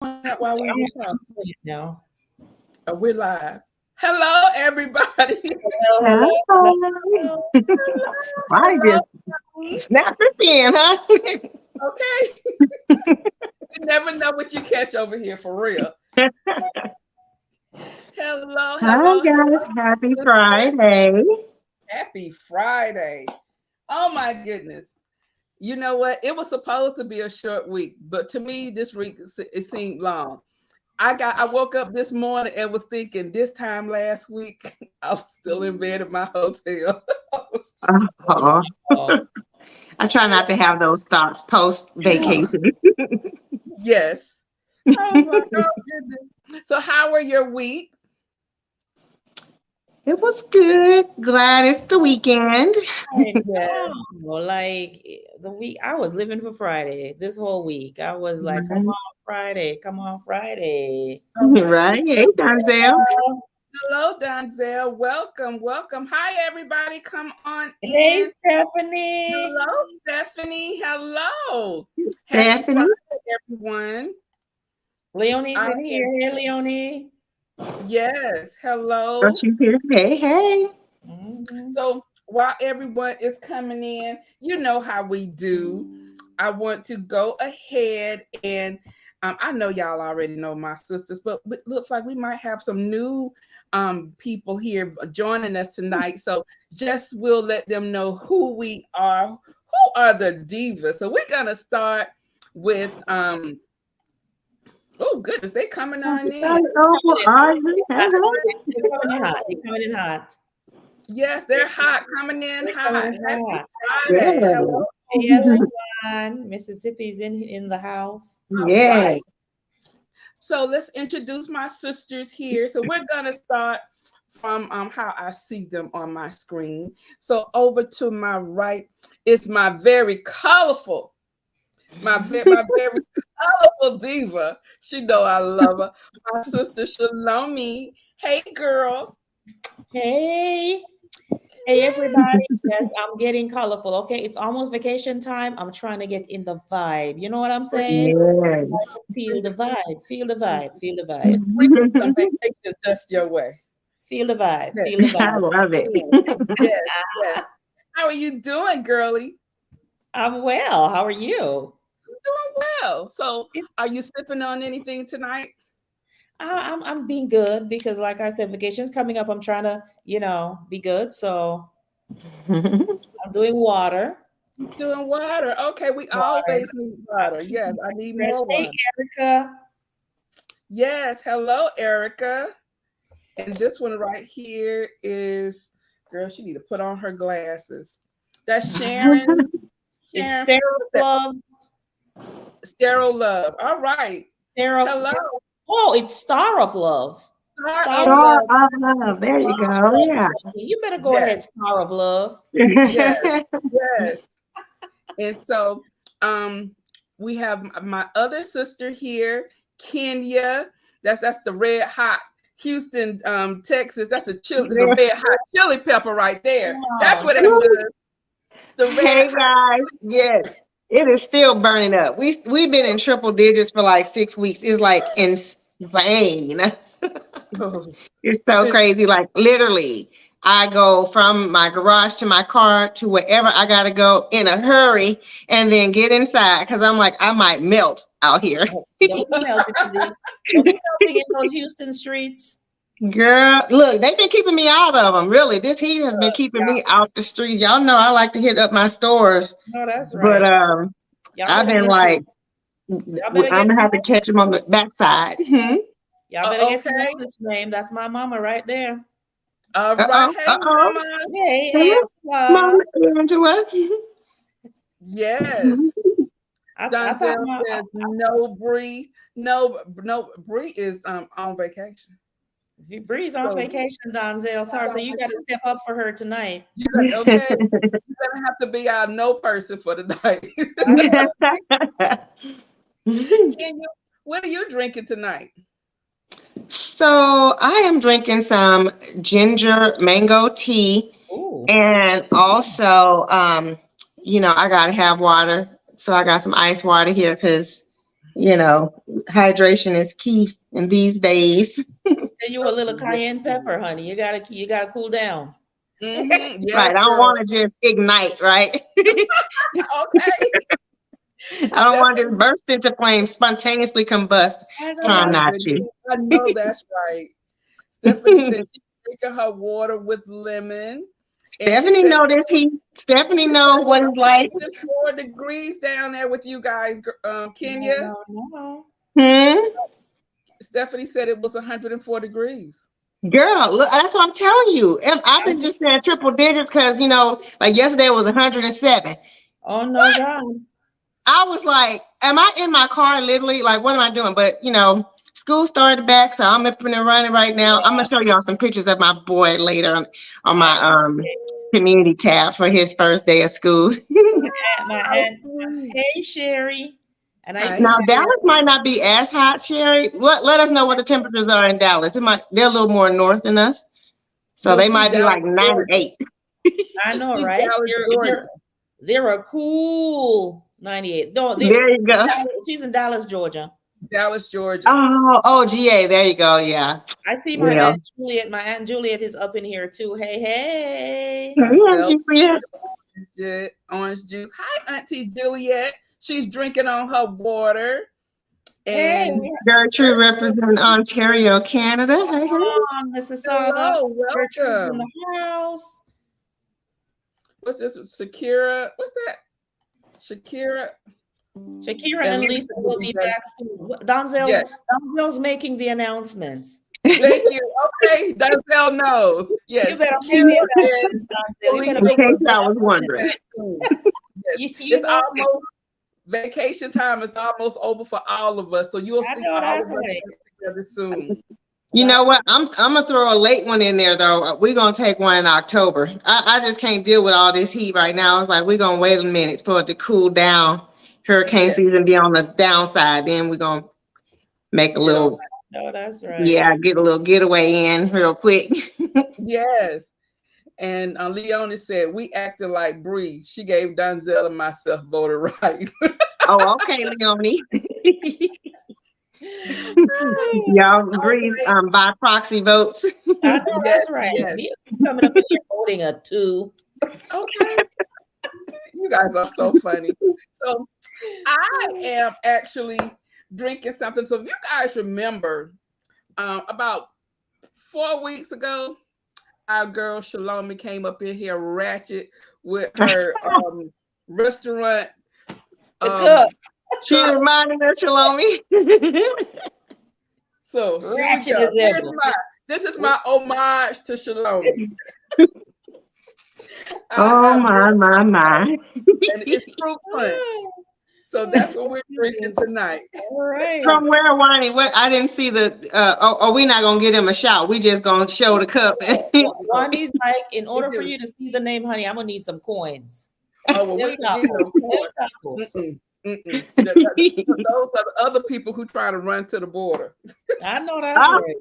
that while we were talking. No. We're live. Hello, everybody. Hello, Hello. hello, hello, I Hello. just snap it in, huh? Okay. You never know what you catch over here for real. Hello, Hi hello, guys, happy hello. Friday. Happy Friday. Oh my goodness. You know what? It was supposed to be a short week, but to me, this week it seemed long. I woke up this morning and was thinking this time last week I was still in bed at my hotel. Oh, hello. I try not to have those thoughts post vacation. Yes. I was like, oh goodness. So how were your week? It was good. Glad it's the weekend. I Yes. know, like the week I was living for Friday. This whole week, I was like, "Come Right, on, Friday! Come on, Friday!" Oh my right. goodness. Hey, Donzel. Hello, Donzel. Welcome, welcome. Hi, everybody. Come on Hey, in. Stephanie. Hello, Stephanie. Hello. Happy Stephanie. Friday, everyone. Leonie's I in here. am, Hey, Leonie. yes. Oh, Hello. she's here. Hey, hey. Mhm. So while everyone is coming in, you know how we do. I want to go ahead and I know y'all already know my sisters, but it looks like we might have some new people here joining us tonight. So just we'll let them know who we are. Who are the divas? So we're gonna start with oh goodness, they coming on in. Hello, Coming in hot. Audrey. Hello. They're coming in hot. They're coming in hot. Yes, they're hot, coming in They're coming hot. in Happy hot. Friday. Good. Hello. Hey, everyone. Mississippi's in the house. All Yeah. right. So let's introduce my sisters here. So we're gonna start from how I see them on my screen. So over to my right is my very colorful, my very colorful diva. She know I love her. My sister Shalomi. Hey girl. Hey. Hey, everybody. Yes, I'm getting colorful. Okay. It's almost vacation time. I'm trying to get in the vibe. You know what I'm saying? Yes. Feel the vibe. Feel the vibe. Feel the We vibe. sprinkle some vacation dust your way. Feel the vibe. Yes, Feel the I vibe. love it. yes, yes. How are you doing, girlie? I'm well. How are you? Doing well. So are you sipping on anything tonight? I'm being good because, like I said, vacation's coming up. I'm trying to, be good. So I'm doing water. Doing water. Okay, we Water. always need water. Yes, I need Fresh. more Hey, water. Erica. Yes, hello, Erica. And this one right here is, girl, she need to put on her glasses. That's Sharon. It's Sharon, sterile what's that? love. Sterile Love. All right. Sterile. Hello, Oh, it's Star of Love. Star Star of of Star Love. of love. There you go. Love, Yeah. Stephanie. You better go Yes, ahead, Star of Love. yes, yes. And so we have my other sister here, Kenya. That's the red hot Houston, Texas. That's a chili, it's a Yeah. red hot chili pepper right there. That's Wow. what that was. The red Hey hot guys. Yes. It is still burning up. We've been in triple digits for like 6 weeks. It's like insane. oh, It's so and crazy. Like literally, I go from my garage to my car to wherever I gotta go in a hurry and then get inside because I'm like, I might melt out here. Don't be melting today. Don't be melting in those Houston streets. Girl, look, they've been keeping me out of them. Really, this heat has been keeping Y'all, me out the streets. Y'all know I like to hit up my stores, no, that's but right. Y'all I've better been get like, y'all better I'm get gonna have to catch them on the backside. y'all better get to know okay. this name. That's my mama right there. All Uh right. oh, Hey, uh oh, mama. Hey, hello, Angela. Mama Angela. Yes. I thought Donzel says no Bree. No, no, Bree is on vacation. Bree's on So vacation, Donzel. Sorry, so you got to step up for her tonight. you got okay. You're gonna have to be our no person for the night. I know. Can you? What are you drinking tonight? So I am drinking some ginger mango tea, Ooh. and also, I gotta have water. So I got some ice water here because You know, hydration is key in these days. And you a little cayenne pepper, honey. You gotta cool down. Mm-hmm. Yes, Right. I don't girl. want to just ignite, right? Okay. I don't want to just burst into flames, spontaneously combust. I Oh Try my know. not goodness. to. I know that's right. Stephanie said she's drinking her water with lemon. And she Stephanie said know this heat. Stephanie she know said what it's like. it's 4 degrees down there with you guys, No, Kenya. no, no. Hmm? Stephanie said it was 104 degrees. Girl, look, that's what I'm telling you. I've been just saying triple digits because, like yesterday it was 107. Oh no, God. I was like, am I in my car literally? Like, what am I doing? But, school started back, so I'm up and running right now. I'm going to show y'all some pictures of my boy later on Oh, my community tab for his first day of school. my Oh, aunt. sweet. Hey, Sherry. And I Hi, see Now, Sherry. Dallas might not be as hot, Sherry. Let us know what the temperatures are in Dallas. They're a little more north than us. So no, they she's might be Dallas, like Georgia. 98. I know, She's right? Dallas, Georgia. They're a cool 98. No, There you go. she's in Dallas, Georgia. Dallas, Georgia. Oh, GA. There you go. Yeah. I see my Well, Aunt Juliet. My Aunt Juliet is up in here too. Hey, hey. yeah, Well, Julia. orange juice. Hi, Auntie Juliet. She's drinking on her water. Hey, And Gertrude representing Ontario, Canada. Hey, hey. on Mississauga. hello, Gertrude's in welcome. the house. What's this? Shakira. What's that? Shakira. Shakira And and Lisa Lisa will will be be back. back soon. Donzel's making the announcements. Thank you. Okay, Denzel knows. You Yes, better Shakira make the and announcements, Donzel. You better Lisa In make case will the y'all was be announcements. wondering. back soon. Yes, You it's know, almost vacation time is almost over for all of us. So you'll I see know all of that's us right. get together soon. You know what? I'm gonna throw a late one in there though. We're gonna take one in October. I just can't deal with all this heat right now. It's like we're gonna wait a minute for it to cool down. Hurricane Yeah, season be on the downside. Then we're gonna make a get on. little, No, that's right. yeah, get a little getaway in real quick. Yes. And Leonie said, we acted like Bree. She gave Donzel and myself voter rights. Oh, okay, Leonie. Y'all All agree right. by proxy votes. I know Yes, that's right. yes. Me coming up in here voting a 2. Okay. You guys are so funny. So I am actually drinking something. So if you guys remember, about 4 weeks ago, our girl Shalomi came up in here ratchet with her restaurant The um cup. She cups. reminded us, Shalomi. So here we Ratchet go. as ever. This is my homage to Shalomi. I Oh have this, my. and it's fruit punch. So that's what we're drinking tonight. All right. From where, Wani? What? I didn't see the. We're not gonna give him a shout. We just gonna show the cup. Wani's like, in order for you to see the name, honey, I'm gonna need some coins. Oh well, we Them need no tacos. corn. Them tacos. Those are the other people who try to run to the border. I know that's right.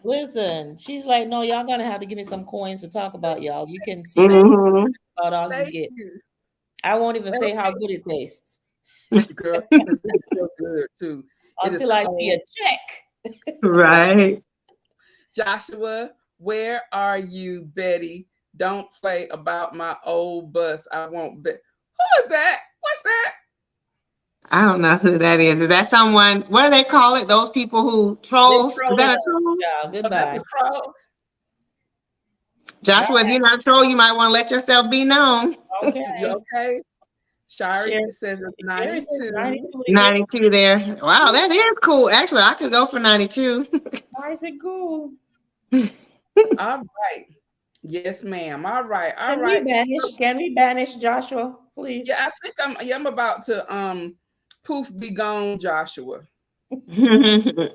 Listen, she's like, no, y'all gonna have to give me some coins to talk about, y'all. You can see Mhm. about all you Thank get. you, I won't even say how good it tastes girl. It's so good too. It is until I see a cold. check. Right. Joshua, where are you, Betty? Don't play about my old bus. I won't bet. Who is that? What's that? I don't know who that is. Is that someone? What do they call it? Those people who They're trolls? Is trolling that a us. troll? Yeah, Oh, that's goodbye. a crow. Joshua, if you're not a troll, you might want to let yourself be known. Okay. You okay? Shari Sherry, says it's Sherry says 92. 92. 92 there. Wow, that is cool. Actually, I could go for 92. Nice and cool. All right. Yes, ma'am. All right. All Can we right. banish? Can we banish Joshua, please? Yeah, I think I'm about to poof be gone, Joshua. Ain't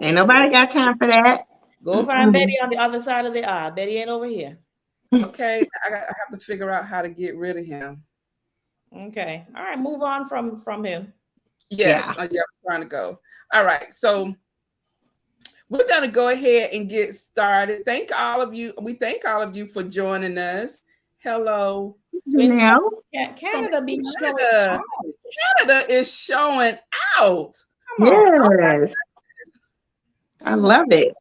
nobody got time for that. Go find Betty on the other side of the aisle. Betty ain't over here. Okay. I have to figure out how to get rid of him. Okay. All right. Move on from him. Yes. Yeah. Yeah, I'm trying to go. All right. So we're gonna go ahead and get started. Thank all of you. We thank all of you for joining us. Hello. Janelle. Canada be showing Canada. out. Canada is showing out. Come on. Yes, I love it.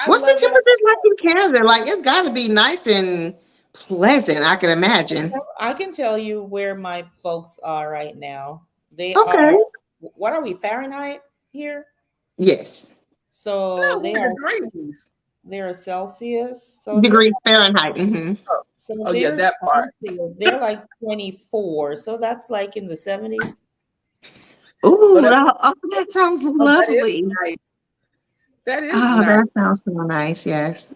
I What's the love it. temperatures like in Canada? Like it's got to be nice and pleasant. I can imagine. I can tell you where my folks are right now. They Okay. are, what are we, Fahrenheit here? Yes. So they are, degrees. they're Celsius. So Degrees Fahrenheit. Mm-hmm. Oh yeah, that part. Celsius. They're like 24. So that's like in the 70s. Ooh, that- that sounds that is lovely. nice. That is Oh, nice. that sounds so nice. Yes.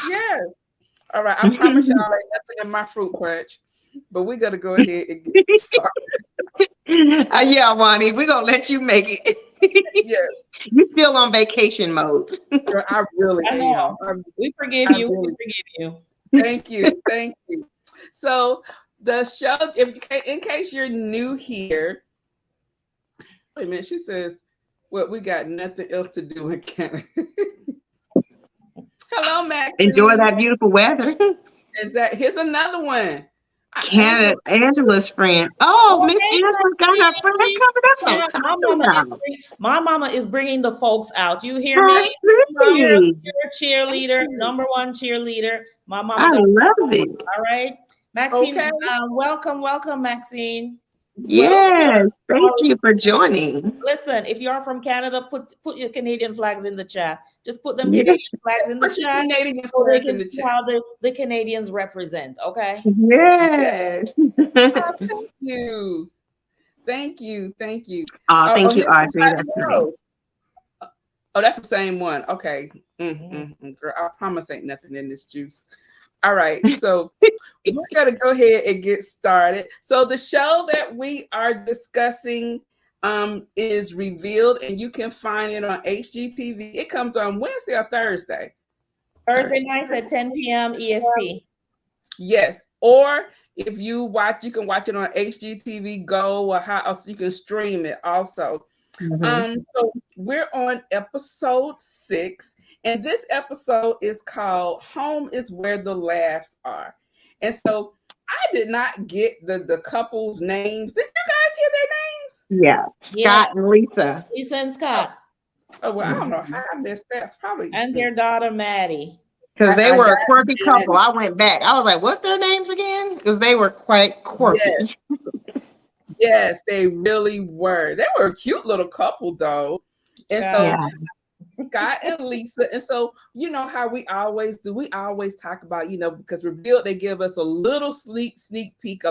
Yes. All right. I promise y'all ain't nothing in my fruit punch, but we gotta go ahead and get started. Yeah, Wani, we're gonna let you make it. Yes, You still on vacation mode. girl, I really I am. know. We forgive you. We forgive you. Thank you. Thank you. So the show, in case you're new here, wait a minute, she says, well, we got nothing else to do in Canada. Hello, Max. Enjoy that beautiful weather. Here's another one. Canada, Angela's friend. Oh, Miss hey, Angela got her friend coming. That's what I'm talking about. My mama is bringing the folks out. You hear I me? see. You're a cheerleader, number one cheerleader. My mama. I love it. All right, Maxine. Okay. Welcome, Maxine. Yes, thank you for joining. Listen, if you are from Canada, put your Canadian flags in the chat. Just put them Yes. Canadian flags in the chat. Canadian So they flags can in the see chat. how the Canadians represent. Okay. Yes. Thank you. Thank you. Thank you. Oh, thank you, here's Audrey. somebody That's nice. else. Oh, that's the same one. Okay. Girl, I promise ain't nothing in this juice. All right. So we're going to go ahead and get started. So the show that we are discussing is Revealed, and you can find it on HGTV. It comes on Wednesday or Thursday? Thursday nights at 10 p.m. EST. Yes. Or if you watch, you can watch it on HGTV Go, or how else you can stream it also. So we're on episode 6, and this episode is called Home is Where the Laughs Are. And so I did not get the couple's names. Did you guys hear their names? Yeah. Scott and Lisa. Lisa and Scott. Oh, well, I don't know how I missed that. It's probably. And their daughter, Maddie. Because they were a got quirky it. couple. I went back. I was like, what's their names again? Because they were quite quirky. Yes, they really were. They were a cute little couple, though. And so Scott and Lisa. And so, you know how we always do. We always talk about, because Revealed, they give us a little sneak peek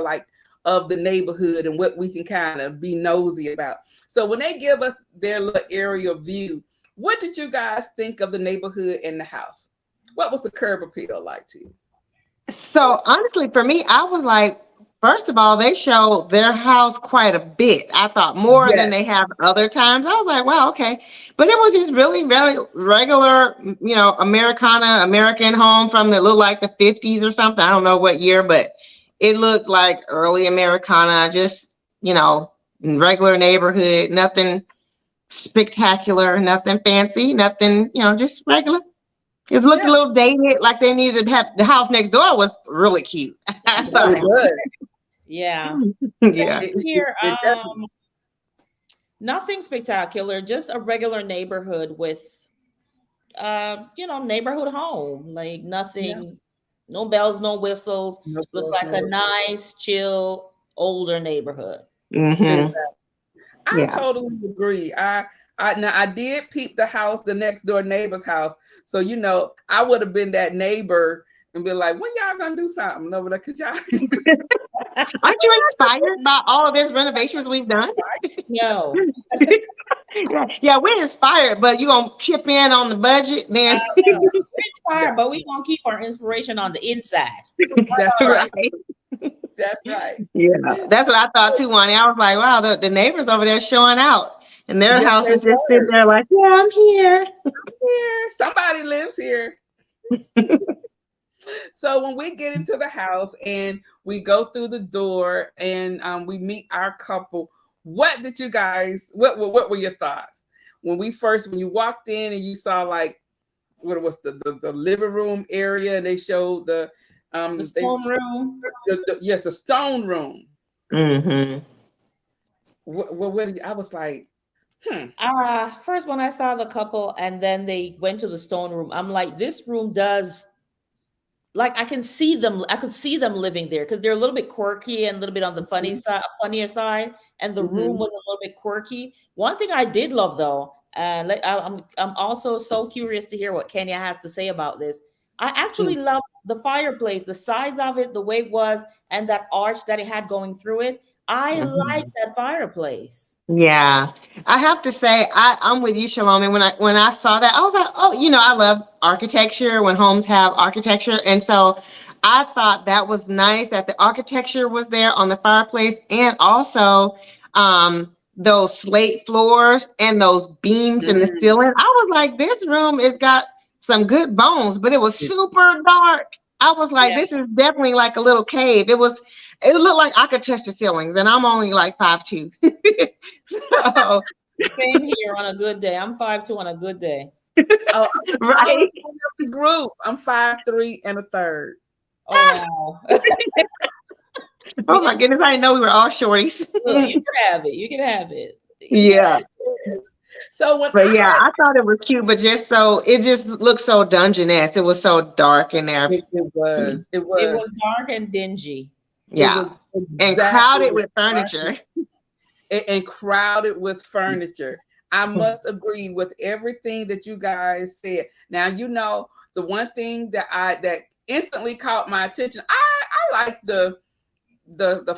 of the neighborhood and what we can kind of be nosy about. So when they give us their little aerial view, what did you guys think of the neighborhood and the house? What was the curb appeal like to you? So honestly, for me, I was like, first of all, they showed their house quite a bit. I thought more than they have other times. I was like, wow, okay. But it was just really, really regular, American home from the looked like the 50s or something. I don't know what year, but it looked like early Americana, just, regular neighborhood, nothing spectacular, nothing fancy, nothing, just regular. It looked a little dated, like they needed to have the house next door was really cute. Really good. Yeah. Yeah. Here, nothing spectacular, just a regular neighborhood with, neighborhood home, like nothing, no bells, no whistles. Looks like a nice, chill, older neighborhood. Mm-hmm. I totally agree. I did peep the next door neighbor's house. So, I would have been that neighbor and be like, when y'all gonna do something over there? Could y'all? Aren't you inspired by all of these renovations we've done? No. Yeah, we're inspired, but you gonna chip in on the budget then? We're inspired, but we gonna keep our inspiration on the inside. That's right. That's right. Yeah, that's what I thought too, Wani. I was like, wow, the neighbors over there showing out. And their house is just sitting there like, yeah, I'm here. Somebody lives here. So when we get into the house and we go through the door and we meet our couple, what did you guys, what were your thoughts? When you walked in and you saw what was the living room area and they showed the The stone room. Yes, the stone room. Mm-hmm. I was like, First when I saw the couple and then they went to the stone room, I'm like, this room does, like, I could see them living there because they're a little bit quirky and a little bit on the funnier side, and the room was a little bit quirky. One thing I did love though, and I'm also so curious to hear what Kenya has to say about this. I actually loved the fireplace, the size of it, the way it was, and that arch that it had going through it. I like that fireplace. Yeah, I have to say I'm with you, Shalom. And when I saw that, I was like, oh, I love architecture when homes have architecture, and so I thought that was nice that the architecture was there on the fireplace, and also those slate floors and those beams in the ceiling. I was like, this room has got some good bones, but it was super dark. I was like, this is definitely like a little cave. It looked like I could touch the ceilings, and I'm only like 5'2". So same here on a good day. I'm 5'2" on a good day. Oh, right. The group. I'm 5'3" and a third. Oh wow. Oh my goodness, I didn't know we were all shorties. Well, you can have it. You can have it. Yeah. So I thought it was cute, but it just looked so dungeon-esque. It was so dark in there. It was. It was dark and dingy. Yeah. And crowded with furniture. And crowded with furniture. I must agree with everything that you guys said. Now, the one thing that instantly caught my attention, I like the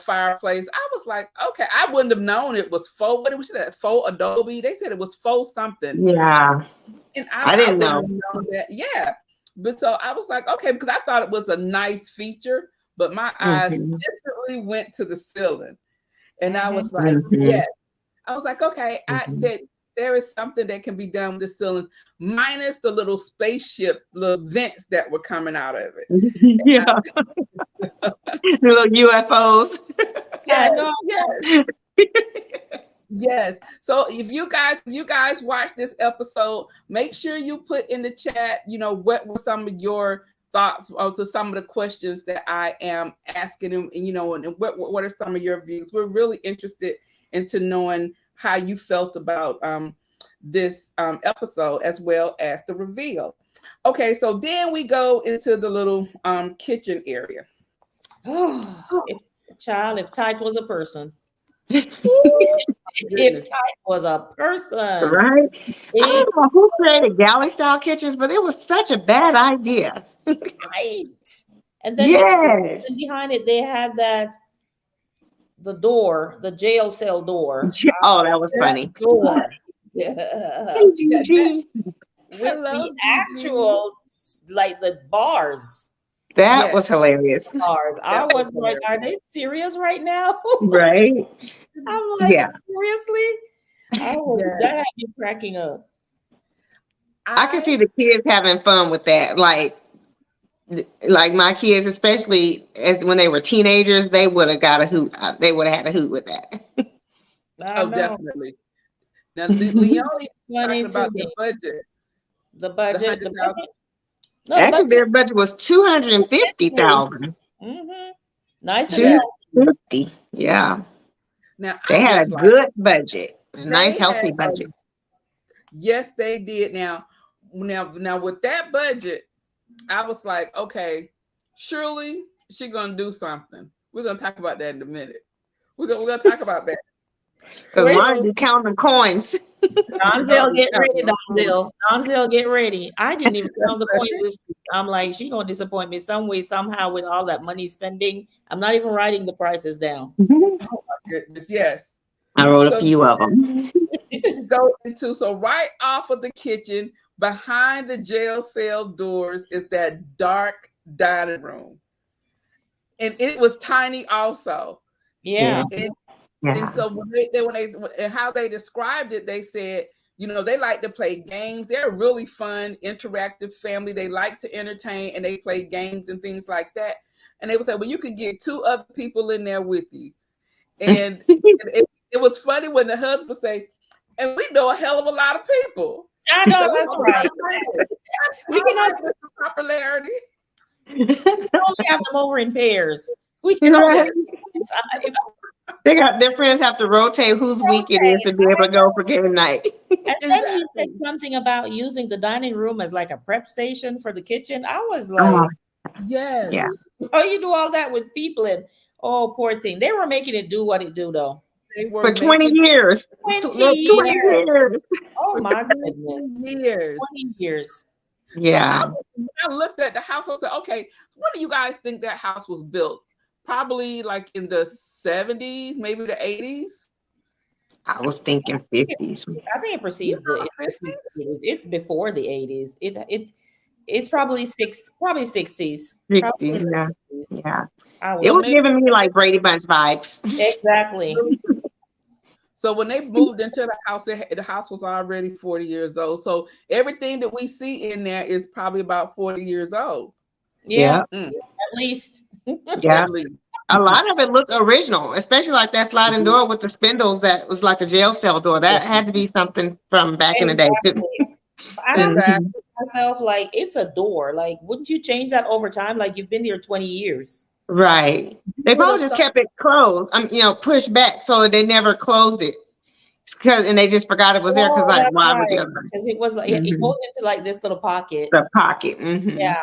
fireplace. I was like, okay, I wouldn't have known it was faux. What was that? Faux adobe? They said it was faux something. Yeah. And I didn't know that. Yeah. But so I was like, okay, because I thought it was a nice feature, but my eyes instantly went to the ceiling. And I was like, yes. I was like, okay, that there is something that can be done with the ceilings, minus the little spaceship little vents that were coming out of it. Yeah. The little UFOs. Yes. So if you guys watch this episode, make sure you put in the chat, what were some of your thoughts to some of the questions that I am asking them, and what are some of your views? We're really interested into knowing how you felt about this episode as well as the reveal. Okay, so then we go into the little kitchen area. If Tite was a person. If Tite was a person. Right? I don't know who created galley style kitchens, but it was such a bad idea. Right. And then behind it, they had the door, the jail cell door. Oh, that was funny. Door. Yeah. With the actual, like the bars. That was hilarious. Bars. I was like, are they serious right now? Right. I'm like, seriously? That had me cracking up. I can see the kids having fun with that. Like my kids, especially when they were teenagers, they would have got a hoot. They would have had a hoot with that. Definitely. Now, Leonie talking about the budget. The budget. No, actually, their budget was $250,000. Nice. $250,000. Yeah. Now they had a good budget, a nice, healthy budget. Yes, they did. Now, with that budget, I was like, okay, surely she's gonna do something. We're gonna talk about that in a minute. We're gonna talk about that. Because Martin be counting coins. Donzel, get ready, Donzel. Donzel, get ready. I didn't even count the coins this week. I'm like, she's gonna disappoint me some way, somehow, with all that money spending. I'm not even writing the prices down. Oh my goodness, yes. I wrote a few of them. So right off of the kitchen, behind the jail cell doors, is that dark dining room. And it was tiny also. Yeah. And so when how they described it, they said, they like to play games. They're a really fun, interactive family. They like to entertain and they play games and things like that. And they would say, well, you could get 2 other people in there with you. And it was funny when the husband would say, and we know a hell of a lot of people. I know, that's right. We can have popularity. only have them over in pairs. We can only Right. have one time. They got their friends have to rotate whose week it is Okay, to be able to go for game night. and then he said Exactly. something about using the dining room as like a prep station for the kitchen. I was like, Oh, yeah. Yes. oh, you do all that with people and oh, poor thing. They were making it do what it do though. They were For 20 making years. 20 20 yes years. years. Oh for my 20 goodness. years. 20 years. So Yeah. when I looked at the house, I said, okay, when do you guys think that house was built? Probably like in the 70s, maybe the 80s. I was thinking 50s. I think it You precedes know, the the 50s? it's before the 80s. It's probably probably 60s. Probably 60s. in the Yeah. 60s. Yeah. I It would So was say. maybe giving me like Brady Bunch vibes. Exactly. so when they moved into the house, the house was already 40 years old. So everything that we see in there is probably about 40 years old. Yeah, Yeah. Mm, at least. Yeah. at least. A lot of it looked original, especially like that sliding door with the spindles that was like a jail cell door. That had to be something from back in the day too. Exactly. And I'm thinking Mhm. Exactly. to myself, like, it's a door. Like, wouldn't you change that over time? Like, you've been here 20 years. Right. You They would probably have just thought, kept it closed. Pushed back so they never closed it. Cause and they just forgot it was there. Cause Oh, like, that's why would you right. otherwise? Because it was like, it Hmm. goes into like this little pocket. The pocket. Hmm. Yeah.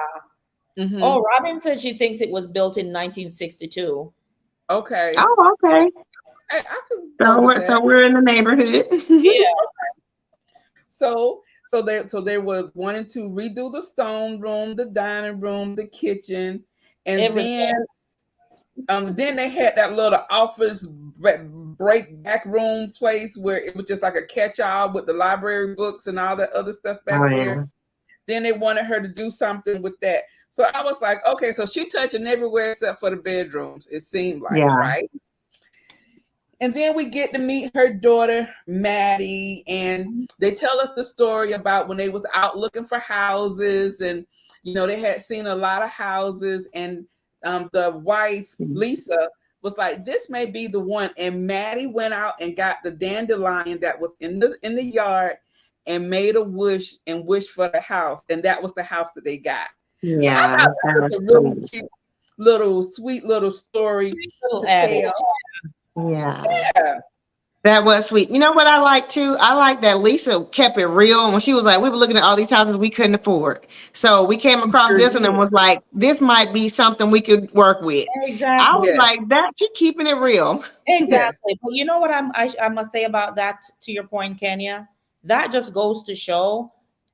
mm-hmm, Oh, Robin said she thinks it was built in 1962. okay, Oh, okay. I could go So with we're that. so we're in the neighborhood. Yeah. So they were wanting to redo the stone room, the dining room, the kitchen, and Everything. then they had that little office break back room place where it was just like a catch-all with the library books and all that other stuff Oh back there. yeah. Then they wanted her to do something with that. So I was like, okay, so she touching everywhere except for the bedrooms, it seemed like, Yeah. right? And then we get to meet her daughter, Maddie, and they tell us the story about when they was out looking for houses, and they had seen a lot of houses, and the wife, Lisa, was like, this may be the one. And Maddie went out and got the dandelion that was in the yard and made a wish and wished for the house. And that was the house that they got. So I thought Yeah. that That was was a really sweet. cute, sweet little story Little to adage. tell. Yeah. Yeah. That was sweet. You know what I like too? I like that Lisa kept it real. And when she was like, we were looking at all these houses we couldn't afford. So we came across Sure this one and did. was like, this might be something we could work with. I Exactly. was Yes. like, that she keeping it real. Yes. Exactly. But you know what I must say about that, to your point, Kenya? That just goes to show,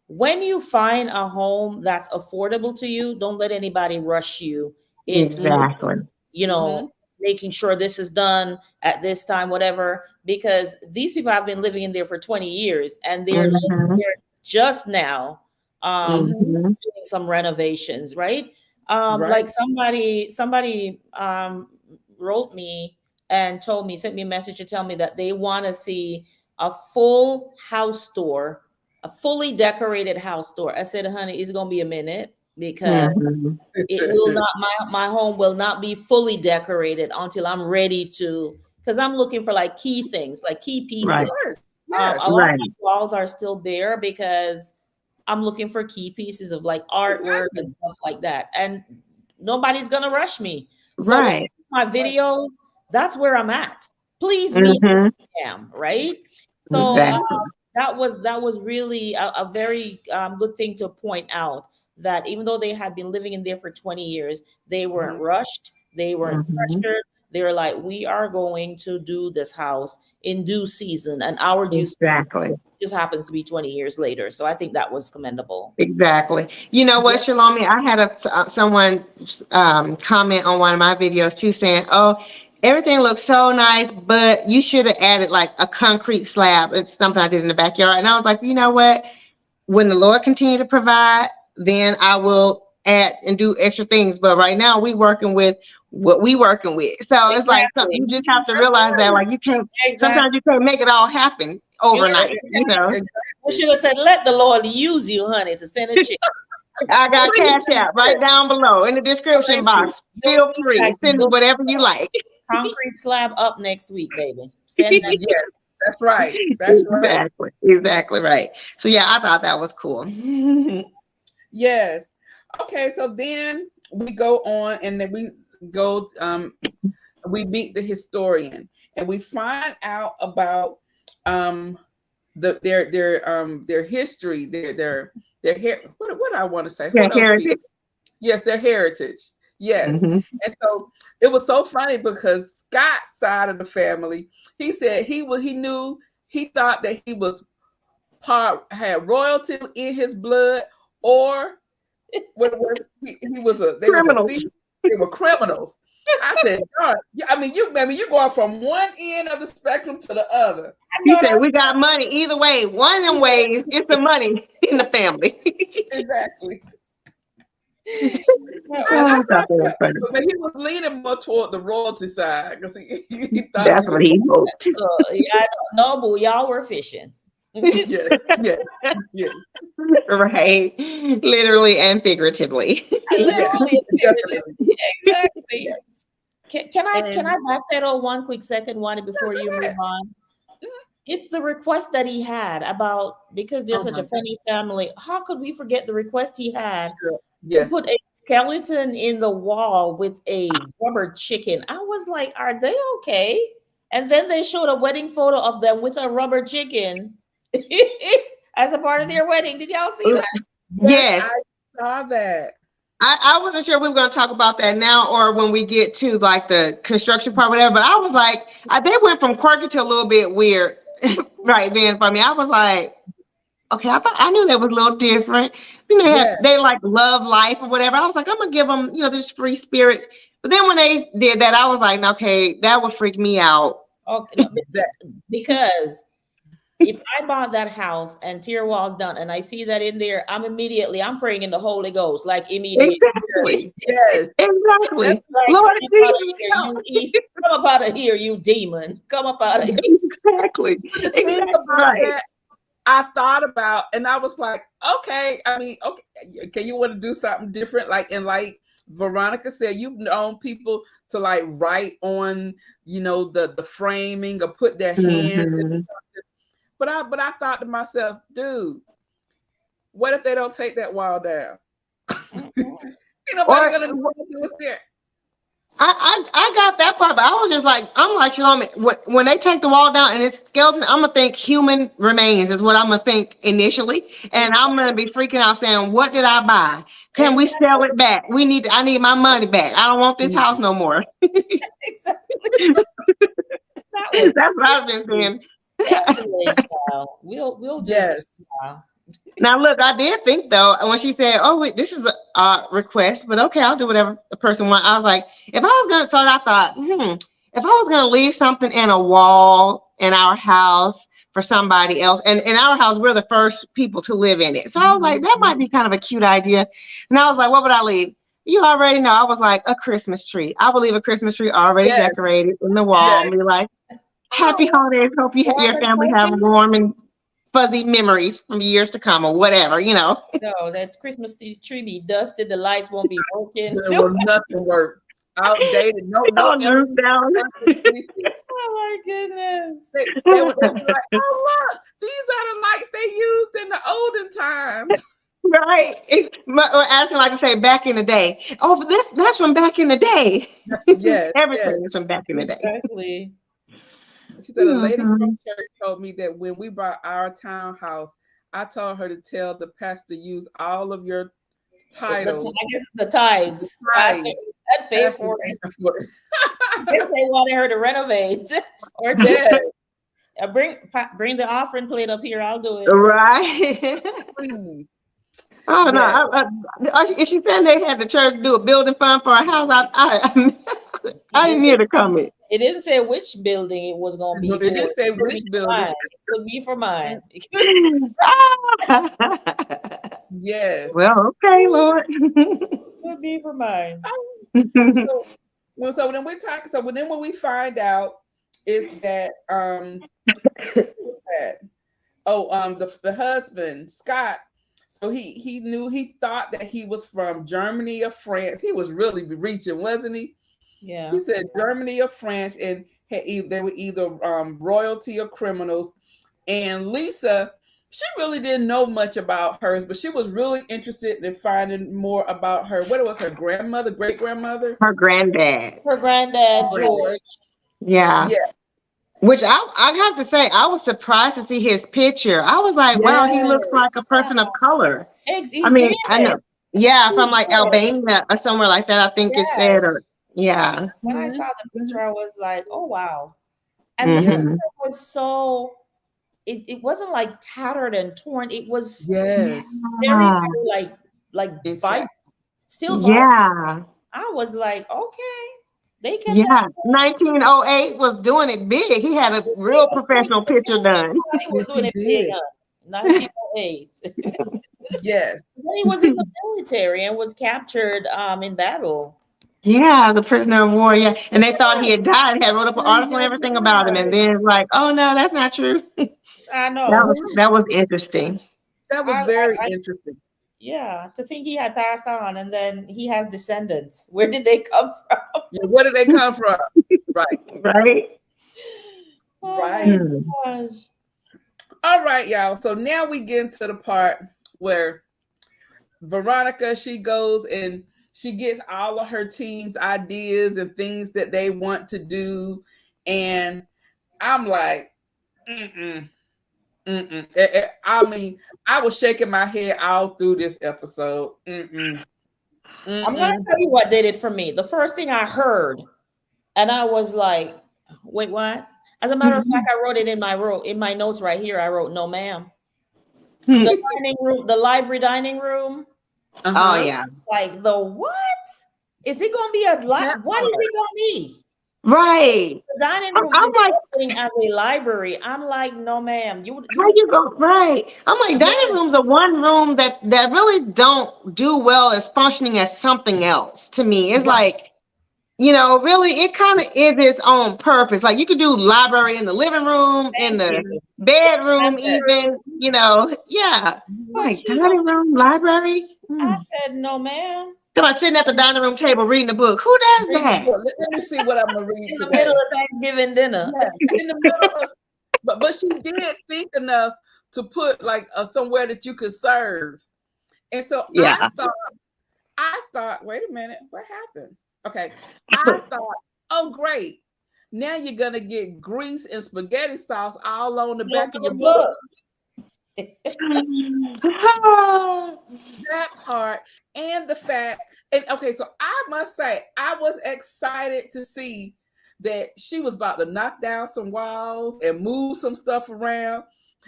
when you find a home that's affordable to you, don't let anybody rush you into, Mm-hmm. Exactly. you know, making sure this is done at this time, whatever, because these people have been living in there for 20 years and Hmm. they're just now Mm-hmm. Hmm. doing some renovations, right? Right. Like somebody wrote me and sent me a message to tell me that they want to see a full house tour, a fully decorated house tour. I said, honey, it's gonna be a minute because Hmm. it will not, my home will not be fully decorated until I'm ready to, because I'm looking for like key things, like key Of Right. pieces. course. A Yes. lot of Right. my walls are still bare because I'm looking for key pieces of like artwork Exactly. and stuff like that. And nobody's gonna rush me. So when Right. my videos, that's where I'm at. Please meet Hmm. where I am, right? So Mm-hmm. Exactly. that was really a very good thing to point out, that even though they had been living in there for 20 years, they weren't rushed, they weren't Hmm. pressured. They were like, we are going to do this house in due season, and our due season Exactly. just happens to be 20 years later. So I think that was commendable. Exactly. You know what, Yeah. Shalomi? I had someone comment on one of my videos too, saying, "Oh, everything looks so nice, but you should have added like a concrete slab." It's something I did in the backyard, and I was like, you know what? When the Lord continue to provide, then I will add and do extra things. But right now, we working with what we working with. So it's like something you Exactly. just have to That's realize that right. like you can't. Exactly. Sometimes you can't make it all happen You E- overnight. e- I Exactly. should have said, let the Lord use you, honey, to send a check. I got Please. Cash App right down below in the description Thank you. box. You'll Feel see free. that Send me whatever you like. concrete slab up next week, baby. Send that. Yes. That's right. That's right. Exactly. Exactly right. So yeah, I thought that was cool. Yes. Okay. So then we go on, and then we go. We meet the historian, and we find out about their history, what I want to say. Yeah, Hold on, speak. heritage. Yes, their heritage. Yes. Mm-hmm. And so it was so funny because Scott's side of the family, he said he knew, he thought that he was had royalty in his blood, or what it was, he was they was a Criminals. thief. They were criminals. I said, God, I mean, you're going from one end of the spectrum to the other. He said, we got money either way. One of them ways, it's the money in the family. Exactly. Oh, But he was leaning more toward the royalty side because he thought that's what he hoped. I don't know, but y'all were fishing. Yes. Right. Literally and figuratively. Literally and figuratively. Exactly. Yes. Can I backpedal one quick second, Wanda, before you move on? It's the request that he had about, because they're such a funny family. How could we forget the request he had? Yes. To put a skeleton in the wall with a rubber chicken. I was like, are they okay? And then they showed a wedding photo of them with a rubber chicken as a part of their wedding. Did y'all see that? Yes. I saw that. I wasn't sure if we were going to talk about that now or when we get to like the construction part, whatever. But I was like, they went from quirky to a little bit weird right then for me. I was like, okay, I knew that was a little different. You know, they like love life or whatever. I was like, I'm gonna give them, just free spirits. But then when they did that, I was like, okay, that would freak me out. Okay, because if I bought that house and tier walls done, and I see that in there, I'm praying in the Holy Ghost, like immediately. Exactly. Yes. Exactly. Like, Lord Jesus, come up out of here, you demon. Come up out of here. Exactly. Right. I thought about, and I was like, okay, I mean, okay, you want to do something different? Like Veronica said, you've known people to like write on, the framing or put their hand. Mm-hmm. But I thought to myself, dude, what if they don't take that wall down? Ain't nobody gonna know what's there. I got that part, but I was just like, I'm like, Shalom, when they take the wall down and it's skeleton, I'm gonna think human remains is what I'm gonna think initially, and I'm gonna be freaking out saying, what did I buy? Can we sell it back? I need my money back. I don't want this house no more. Exactly. That's what I've been saying. We'll just. Now, look, I did think though when she said, "Oh, wait, this is a request," but okay, I'll do whatever the person wants. I was like, if I was gonna, so I thought, if I was gonna leave something in a wall in our house for somebody else, and in our house, we're the first people to live in it. So I was like, that might be kind of a cute idea. And I was like, what would I leave? You already know. I was like, a Christmas tree. I would leave a Christmas tree already decorated in the wall. And be like, happy holidays. Hope your family have warm and fuzzy memories from years to come or whatever, No, that Christmas tree be dusted. The lights won't be working. There will nothing work. Outdated. No. Down. Oh my goodness. They would be like, oh look, these are the lights they used in the olden times. Right. Or asking like to say back in the day. Oh, that's from back in the day. Yes. Everything is from back in the day. Exactly. She said a lady from church told me that when we bought our townhouse, I told her to tell the pastor use all of your titles. I guess the tithes. I'd pay for it. I guess they wanted her to renovate or bring the offering plate up here. I'll do it. Right. Please. Oh no! If she said they had the church do a building fund for a house, I didn't hear the comment. It didn't say which building it was going to be. No, it didn't say which building. It could be for mine. Yes. Well, okay, Lord. Could be for mine. So then we're talking. So then when we find out is that the husband Scott. So he thought that he was from Germany or France. He was really reaching, wasn't he? Yeah. He said Germany or France, and they were either royalty or criminals. And Lisa, she really didn't know much about hers, but she was really interested in finding more about her. What it was, her grandmother, great grandmother, Her granddad. Her granddad George. Yeah. Yeah. Which I have to say, I was surprised to see his picture. I was like, wow, he Yes. looks like a person of color. I He's mean, I Canadian. know. Yeah, from like He's Canadian. Albania or somewhere like that, I think it Yeah. said, or yeah. When I Mhm, saw the mhm. picture, I was like, oh wow. And the Yeah. Hmm. picture was so it wasn't like tattered and torn. It was Yes. very, Yeah. very like vibrant, Intact. still vibrant. Yeah. I was like, okay, they kept that. Yeah. 1908 was doing it big. He had a real professional picture done. He was Yes, doing he it big, did. 1908. Yes. Then he was in the military and was captured in battle. Yeah, the prisoner of war. Yeah. And they thought he Yeah, had died, had wrote up an article and That's everything about him. And right. then like, oh no, that's not true. I That know. was Mhm. that was interesting. That was very I interesting. yeah, to think he had passed on and then he has descendants. Where did they come from? Yeah, where did they come from? Right. Right? Oh Right. my Hmm. gosh. All right, y'all. So now we get into the part where Veronica, she goes and she gets all of her team's ideas and things that they want to do. And I'm like, mm-mm, mm-mm. I mean, I was shaking my head all through this episode. Mm-mm, I'm gonna mm-mm. tell you what did it for me. The first thing I heard, and I was like, wait, what? As a matter of fact, I wrote it in my notes right here. I wrote, no, ma'am. Hmm. The dining room, the library dining room, Oh Uh-huh. yeah. like the what? Is it gonna be a That what is part. it gonna be? Right. The dining room I'm is like, opening as a library. I'm like, no, ma'am. how you go? Right. I'm like, dining Yes. rooms are one room that really don't do well as functioning as something else to me. It's Right. like, really, it kind of is its own purpose. Like you could do library in the living room, in Thank the you. bedroom, That's even, true. yeah. But Like she don't. dining room, library. I said, no, ma'am. Somebody sitting at the dining room table reading a book. Who does Read the that? book. Let me see what I'm gonna read In the middle today. of Thanksgiving dinner. Yes, in the middle of, but she did think enough to put like somewhere that you could serve. And so Yeah. I thought, wait a minute, what happened? Okay. I thought, oh great. Now you're gonna get grease and spaghetti sauce all on the Those back of are your the book. That part and the fact, and okay, so I must say, I was excited to see that she was about to knock down some walls and move some stuff around.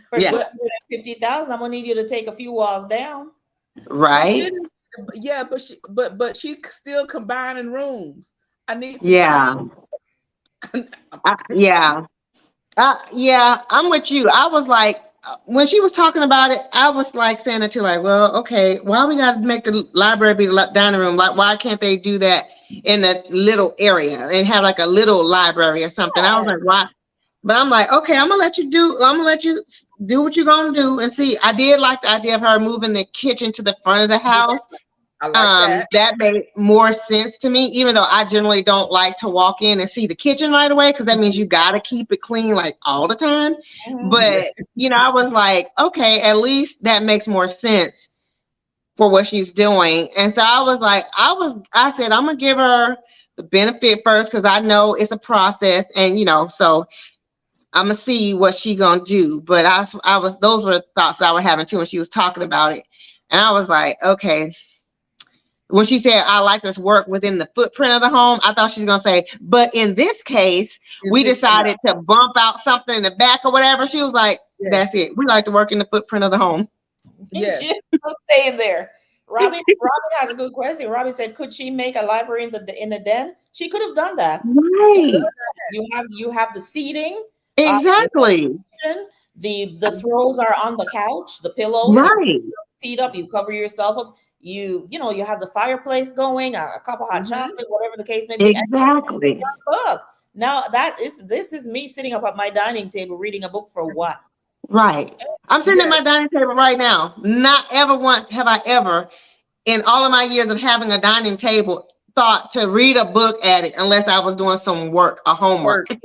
For Yeah. But 250,000, I'm gonna need you to take a few walls down. but she Right. didn't, yeah, but she still combining rooms. I need some Yeah. change. Yeah. Yeah, I'm with you. I was like, when she was talking about it, I was like saying it to like, well, okay, why we got to make the library be the dining room? Like, why can't they do that in a little area and have like a little library or something? I was Yeah, like, why? But I'm like, okay, I'm gonna let you do what you're gonna do and see. I did like the idea of her moving the kitchen to the front of the house. I like that. That made more sense to me, even though I generally don't like to walk in and see the kitchen right away, because that means you got to keep it clean like all the time. Mhm. But I was like, okay, at least that makes more sense for what she's doing. And so I was like, I said, I'm gonna give her the benefit first because I know it's a process, and so I'm gonna see what she gonna do. But I was those were the thoughts I was having too when she was talking about it, and I was like, okay. When she said, I like this work within the footprint of the home, I thought she was going to say, but in this case, Is we this enough? decided to bump out something in the back or whatever. She was like, Yes, that's it. We like to work in the footprint of the home. yes. She's still staying there. Robin has a good question. Robin said, could she make a library in the den? She could have done that. Right. You have the seating, Exactly. the throws are on the couch, the pillows, Right. feet up, you cover yourself up. You have the fireplace going, a cup of hot Mhm. chocolate, whatever the case may be. And Exactly. book. Now this is me sitting up at my dining table reading a book for what? Right. I'm sitting at Yes. my dining table right now. Not ever once have I ever, in all of my years of having a dining table, thought to read a book at it unless I was doing some work or homework. Work.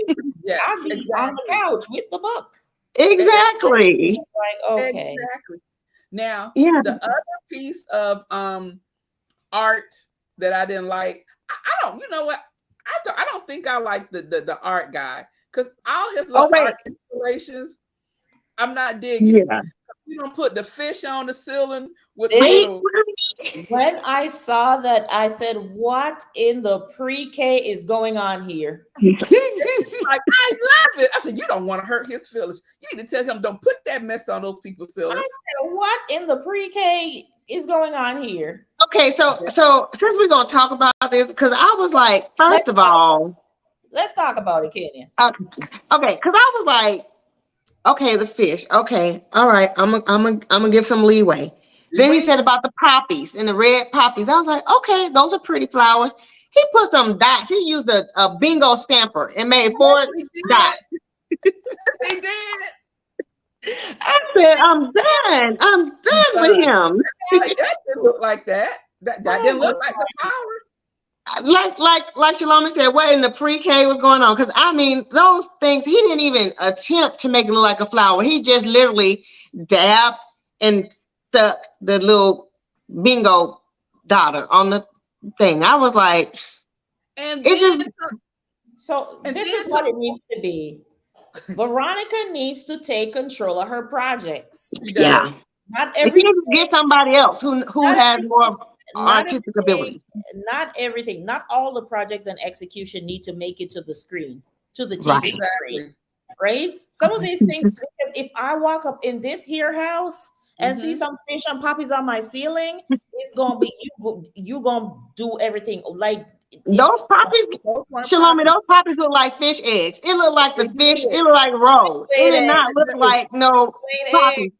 Yes, I'd be on the exactly. couch with the book. Exactly. Like, okay. Exactly. Now, Yeah. the other piece of art that I didn't like, I don't, you know what? I don't think I like the art guy because all his Oh little wait. art installations, I'm not digging it. Yeah. You don't put the fish on the ceiling with the They, Right. little. when I saw that, I said, what in the pre-K is going on here? Like, I love it. I said, you don't want to hurt his feelings. You need to tell him, don't put that mess on those people's I ceilings. said, what in the pre-K is going on here? Okay, so since we're gonna talk about this, because I was like, first Let's of talk, all, let's talk about it, Kenya. okay, because I was like, okay, the fish, okay, all right, I'm gonna give some leeway. Then he We said about the poppies and the red poppies. I was like, okay, those are pretty flowers. He put some dots. He used a bingo stamper and made 4 he dots. did. He did. I said, I'm done with Done. him. Like, that didn't look like that. That I didn't look was like the flower. Like Shaloma said, what in the pre-K was going on? Because I mean, those things, he didn't even attempt to make it look like a flower. He just literally dabbed and stuck the little bingo daughter on the thing. I was like, And it then, just so and this then is what it needs to be. Veronica needs to take control of her projects. she yeah. does. Not And she everything, needs to get somebody else who not has everything, more not artistic everything, abilities. not everything, not all the projects and execution need to make it to the screen, to the TV Right. screen, Exactly. right? Some of these things, if I walk up in this here house and see Mhm. some fish and poppies on my ceiling, it's gonna be you gonna do everything like it's Those poppies, Those weren't Shalom, popping. those poppies look like fish eggs. It looked like the It fish, did. it looked like roe. It laid did egg, not look No, like no laid egg. poppies.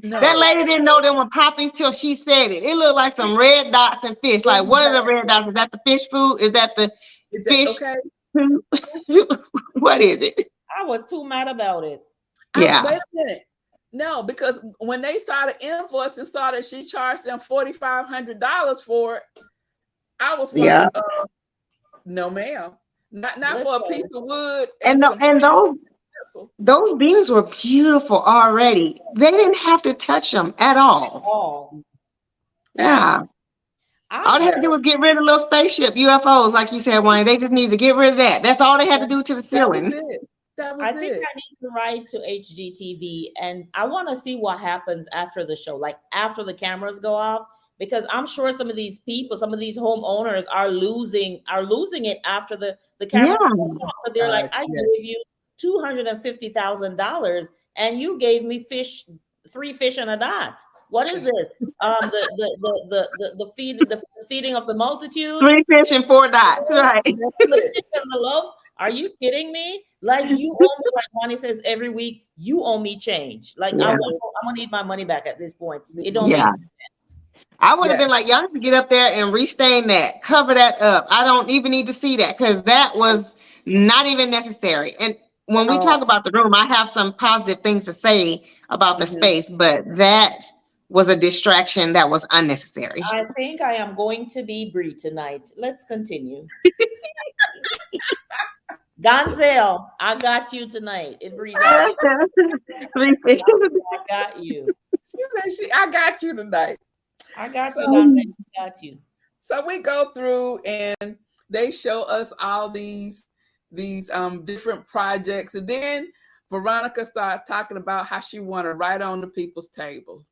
That no. lady didn't know them were poppies till she said it. It looked like some red dots and fish. Like, what are the red dots? Is that the fish food? Is that the Is that fish okay? food? What is it? I was too mad about it. Yeah. Wait a minute. No, because when they saw the invoice and saw that she charged them $4,500 for it, I was Yeah. like, no, ma'am. Not for a Listen, piece of wood And and some and pencil. those beams were beautiful already. They didn't have to touch them at all. all. Yeah. All they I had to do was get rid of little spaceship UFOs, like you said, Wayne. They just need to get rid of that. That's all they had to do to the That was ceiling. it. That I was think it. I need to write to HGTV and I want to see what happens after the show, like after the cameras go off, because I'm sure some of these people, some of these homeowners are losing it after the cameras Yeah. go off. But they're like, I Yeah. gave you $250,000 and you gave me 3 fish and a dot. What is this? The feeding of the multitude, 3 fish and 4 dots, right? the fish and the loaves. Are you kidding me? Like you owe me, like Bonnie says every week, you owe me change. Like Yeah. I'm gonna need my money back at this point. It don't Yeah. make sense. I would have Yeah. been like, y'all need to get up there and restain that, cover that up. I don't even need to see that because that was not even necessary. And when we talk Oh, about the room, I have some positive things to say about the Mhm. space, but that was a distraction that was unnecessary. I think I am going to be Brie tonight. Let's continue. Gonzale, I got you tonight. It breathes out. 3 fish. I got you. She said, I got you tonight. I got So- you, Gonzale. I got you. So we go through and they show us all these different projects, and then Veronica started talking about how she want to write on the people's table.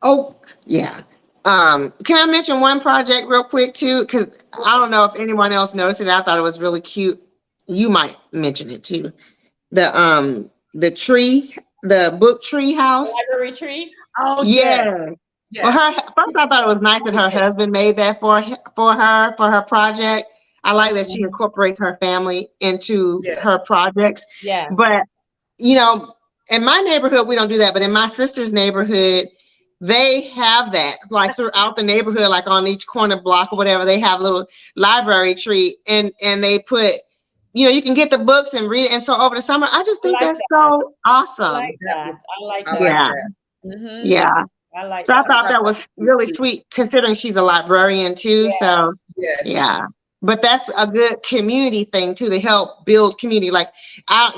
Oh, yeah. Can I mention one project real quick too? Because I don't know if anyone else noticed it. I thought it was really cute. You might mention it too. The tree, the book tree house. Library tree. Oh Yeah. yes. Well, first I thought it was nice that her husband made that for her project. I like that she incorporates her family into Yes. her projects. Yeah. But you know, in my neighborhood we don't do that, but in my sister's neighborhood, they have that like throughout the neighborhood, like on each corner block or whatever. They have a little library tree, and they put, you know, you can get the books and read it. And so over the summer, I just think like that's that. so awesome. I like that. I like I that. like Yeah. that. Mhm. Yeah. I like So I that. thought that was really sweet, considering she's a librarian too. Yes. So Yes. yeah. But that's a good community thing too, to help build community. Like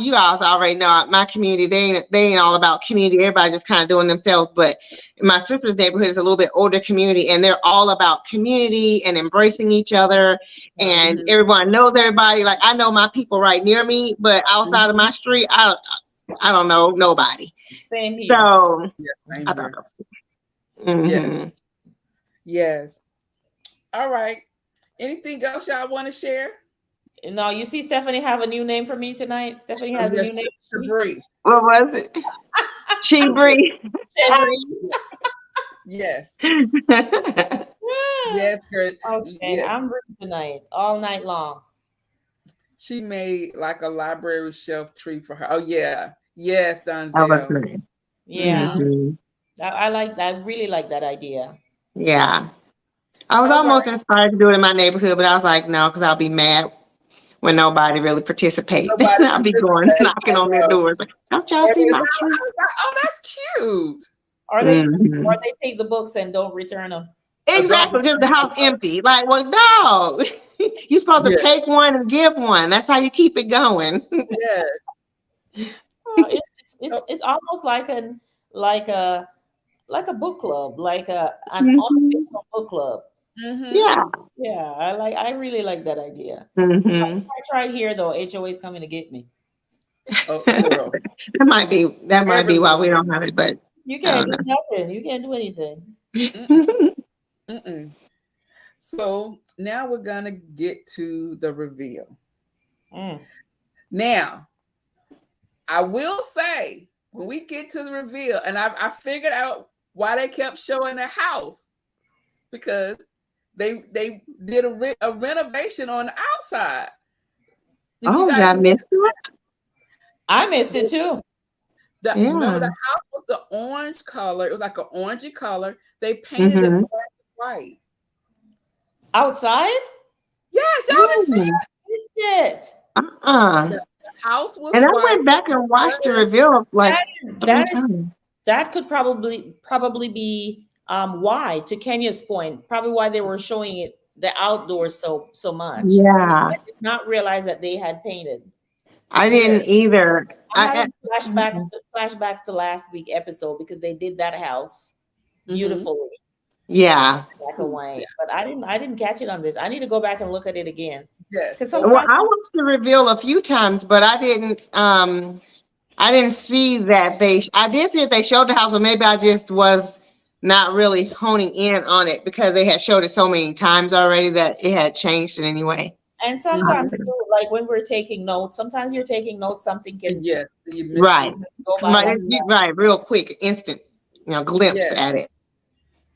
you guys already know my community, they ain't all about community. Everybody just kind of doing themselves. But my sister's neighborhood is a little bit older community, and they're all about community and embracing each other. And everyone knows everybody. Like I know my people right near me, but outside of my street, I don't know nobody. Same here. So yeah, same I here. thought that was Yes. Yes. All right. Anything else y'all want to share? No, you see Stephanie have a new name for me tonight. Stephanie has a new name for me. What was it? Chibri. Yes. Yes, girl. Okay, Yes. I'm ready tonight, all night long. She made like a library shelf tree for her. Oh yeah. Yes, That was Donzel. nice. Yeah, Mhm. I like that. I really like that idea. Yeah. I was All almost right. inspired to do it in my neighborhood, but I was like, no, because I'll be mad when nobody really participates. Nobody I'll be going participates. knocking I on their know. doors. Like, don't y'all see my tree? I was like, oh, that's cute. Or they Mhm. or they take the books and don't return them. Exactly. Just the house empty. Like, well, no. You're supposed to Yeah. take one and give one. That's how you keep it going. Yes. It's almost like a book club, like an Mhm. unofficial book club. Yeah. Yeah, I really like that idea. Hmm. I tried here though. HOA is coming to get me. Oh, that girl. might be why we don't have it, but You I can't don't do nothing. You can't do anything. know. Mm-mm. So now we're gonna get to the reveal. Mm. Now, I will say when we get to the reveal, and I figured out why they kept showing the house, because they did a renovation on the outside. Did you Oh, did guys I notice miss it? I missed it too. remember the Yeah. house was the orange color? It was like an orangey color. They painted it Hmm. black and white. Outside? Yes, y'all didn't see Yeah. it. Missed it. Uh-uh. The house was And I white. went back and watched the reveal like That is 3 that is times. that could probably be why, to Kenya's point, probably why they were showing it the outdoors so much. Yeah. I did not realize that they had painted. I Yes. didn't either. I'm having flashbacks to last week episode because they did that house beautifully, Yeah. black and white. But I didn't catch it on this. I need to go back and look at it again. Yes. Because Well, sometimes I watched the reveal a few times, but I didn't see that I did see that they showed the house, but maybe I just was not really honing in on it because they had showed it so many times already that it had changed in any way. and sometimes too, like when we're taking notes, sometimes you're taking notes, something can Yes. You missed Right. it. go by. Right, real quick, instant, glimpse Yes. at it.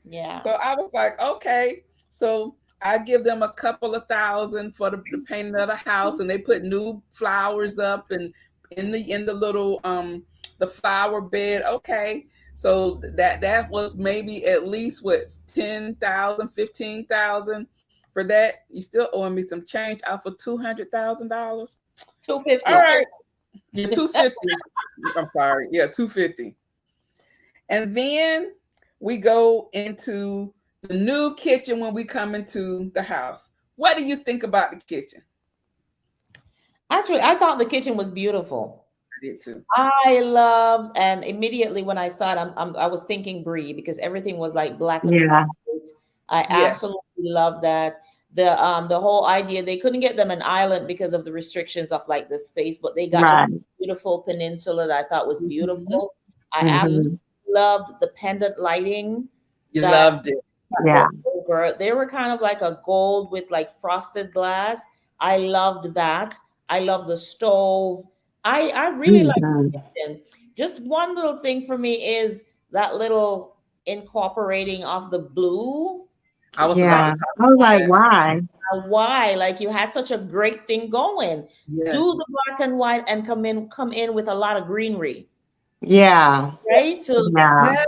Yeah. So I was like, okay. So I give them a couple of $1,000 for the painting of the house, and they put new flowers up and in the little the flower bed. Okay. So that was maybe at least what 10,000, 15,000 for that. You still owing me some change out for $200,000. 250. All right. Yeah, 250. I'm sorry. Yeah, 250. And then we go into the new kitchen when we come into the house. What do you think about the kitchen? Actually, I thought the kitchen was beautiful. I did too. I loved, and immediately when I saw it, I was thinking Brie because everything was like black and Yeah. white. I Yeah. absolutely love that. The whole idea, they couldn't get them an island because of the restrictions of like the space, but they got Right. the beautiful peninsula that I thought was beautiful. I Mhm. absolutely loved the pendant lighting. You that loved it. Yeah. they were kind of like a gold with like frosted glass. I loved that. I love the stove. I really like Mhm. the kitchen. Just one little thing for me is that little incorporating of the blue. I was about Yeah. to talk I was about like, that. why? Why? Like you had such a great thing going. Yes. Do the black and white and come in with a lot of greenery, Yeah. right? Yeah. Yes.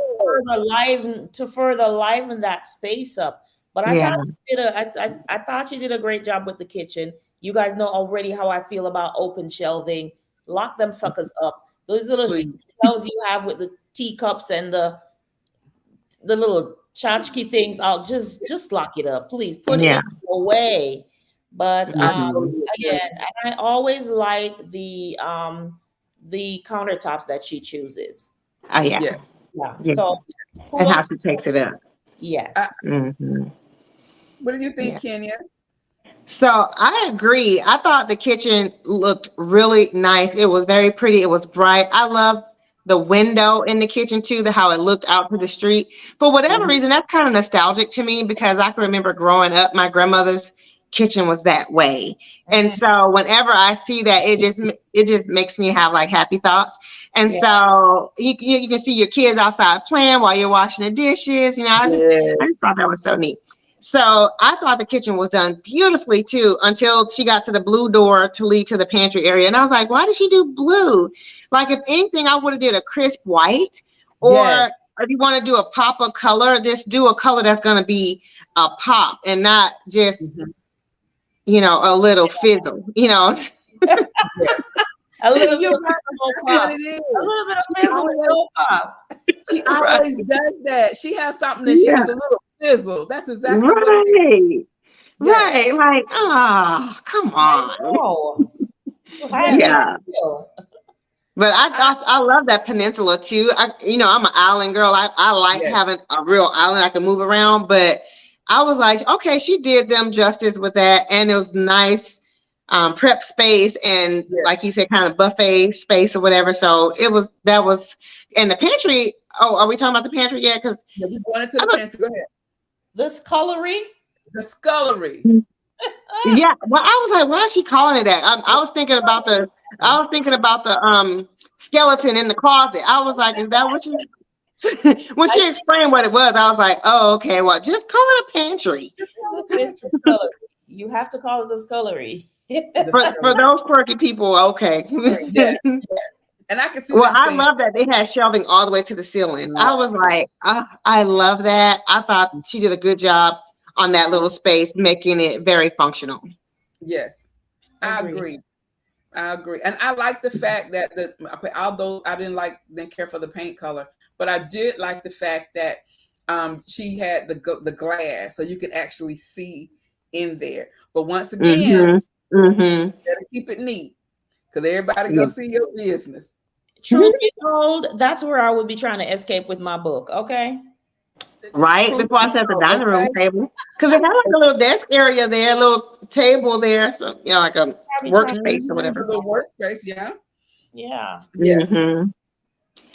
Further liven that space up. But I Yeah. thought I thought you did a great job with the kitchen. You guys know already how I feel about open shelving. Lock them suckers up. Those little Please. shelves you have with the teacups and the little tchotchke things, I'll just lock it up. Please put Yeah. it away. But I Mhm. totally again, agree. and I always like the countertops that she chooses. Oh yeah, Yeah. Yeah. yeah, So and how kudos. she takes it up. I, Yes. Mhm. what do you Yeah. think, Kenya? So I agree. I thought the kitchen looked really nice. It was very pretty. It was bright. I love the window in the kitchen too, the how it looked out to the street. For whatever Mhm. reason, that's kind of nostalgic to me because I can remember growing up, my grandmother's kitchen was that way. And Mhm. so whenever I see that, it just makes me have like happy thoughts. And Yeah. so you can see your kids outside playing while you're washing the dishes. I just Yes. thought that was so neat. So I thought the kitchen was done beautifully too until she got to the blue door to lead to the pantry area. And I was like, why did she do blue? Like if anything, I would have did a crisp white, or Yes. if you want to do a pop of color, just do a color that's going to be a pop and not just, Mhm. a little fizzle, Yeah. A And little bit you're of right. fizz, no That's what pop. it A is. little bit of She fizzle with always no pop. she Right. always does that. She has something and she Yeah. has a little fizzle. That's exactly what it is. Right. Yes. Right. Like, come I on. know. You have Yes. it Yeah. still. But I I love that peninsula too. I'm an island girl. I like yes. having a real island I can move around. But I was like, okay, she did them justice with that, and it was nice, prep space, and Yes. like you said, kind of buffet space or whatever. So that was, and the pantry. Oh, are we talking about the pantry yet? Because Yeah, we're going into I the look, pantry. Go ahead. The scullery. The scullery. yeah. Well, I was like, why is she calling it that? I was thinking about the skeleton in the closet. I was like, is that what she? When I she explained what it was, I was like, oh, okay, well, just call it a pantry. Just call it it's the pantry. scullery. You have to call it the scullery. The For scullery. those quirky people, okay. Yeah. And I can see Well, them I saying, love that they had shelving all the way to the ceiling. I was no. like, I love that. I thought she did a good job on that little space, making it very functional. Yes. I Agree. agree. I agree. And I like the fact that although I didn't care for the paint color, but I did like the fact that she had the glass so you could actually see in there. But once again, Mm-hmm. Mm-hmm. better keep it neat because everybody Yeah. gonna see your business. Truth be told, that's where I would be trying to escape with my book. Okay. Right Truth before I be set the told, dining room okay? table, because it had like a little desk area there, a little table there, so like a I'll be trying. workspace or Mm-hmm. The whatever. little workspace, yeah. Yeah. Yes. Mm-hmm.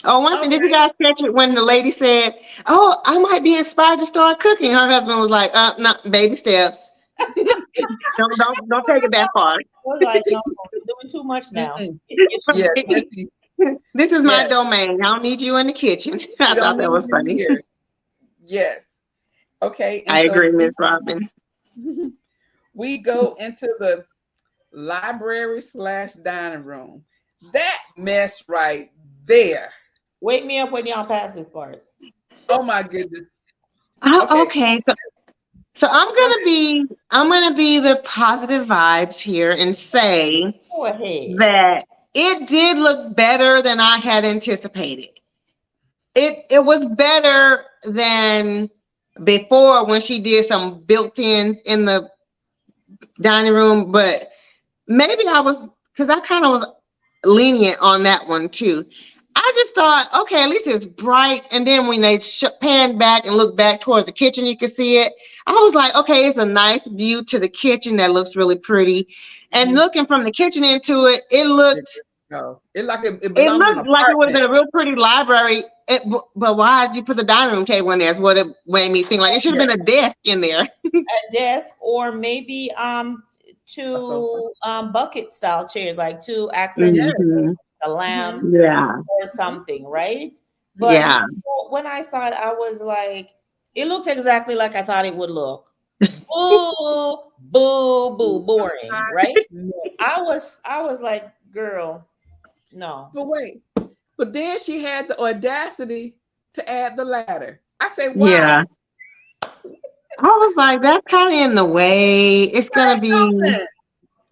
Oh, one All thing, did you right. guys catch it when the lady said, "Oh, I might be inspired to start cooking"? Her husband was like, no, baby steps. Don't take it that far." I was like, no, you're doing too much now. Mm-mm. Yes, Missy. This is my Yes. domain. I don't need you in the kitchen. I We don't thought that need was you funny. here. Yes. Okay. And I so agree, Miss Robin. we go into the library/dining room. That mess right there. Wake me up when y'all pass this part. Oh my goodness. Oh, Okay. okay. So Go ahead. I'm gonna be the positive vibes here and say Go ahead. that it did look better than I had anticipated. It was better than before when she did some built-ins in the dining room, but maybe I was, because I kind of was lenient on that one too. I just thought, okay, at least it's bright. And then when they panned back and looked back towards the kitchen, you could see it. I was like, okay, it's a nice view to the kitchen that looks really pretty. And Mhm. looking from the kitchen into it, No, it like it it belongs in an looked like it would have apartment. been a real pretty library. But why did you put the dining room table in there? Is what it made me think. Like it should have Yeah. been a desk in there. A desk or maybe sofa. two bucket style chairs, like two accent Yes. chairs, Hmm. a lamp Yeah, or something, right? But yeah. when I saw it, I was like, it looked exactly like I thought it would look. Boo, boo, boo, boring, right? No. I was like, girl, no. But wait. But then she had the audacity to add the ladder. I say, Yeah. why? I was like, that's kind of in the way. It's gonna be, Nothing.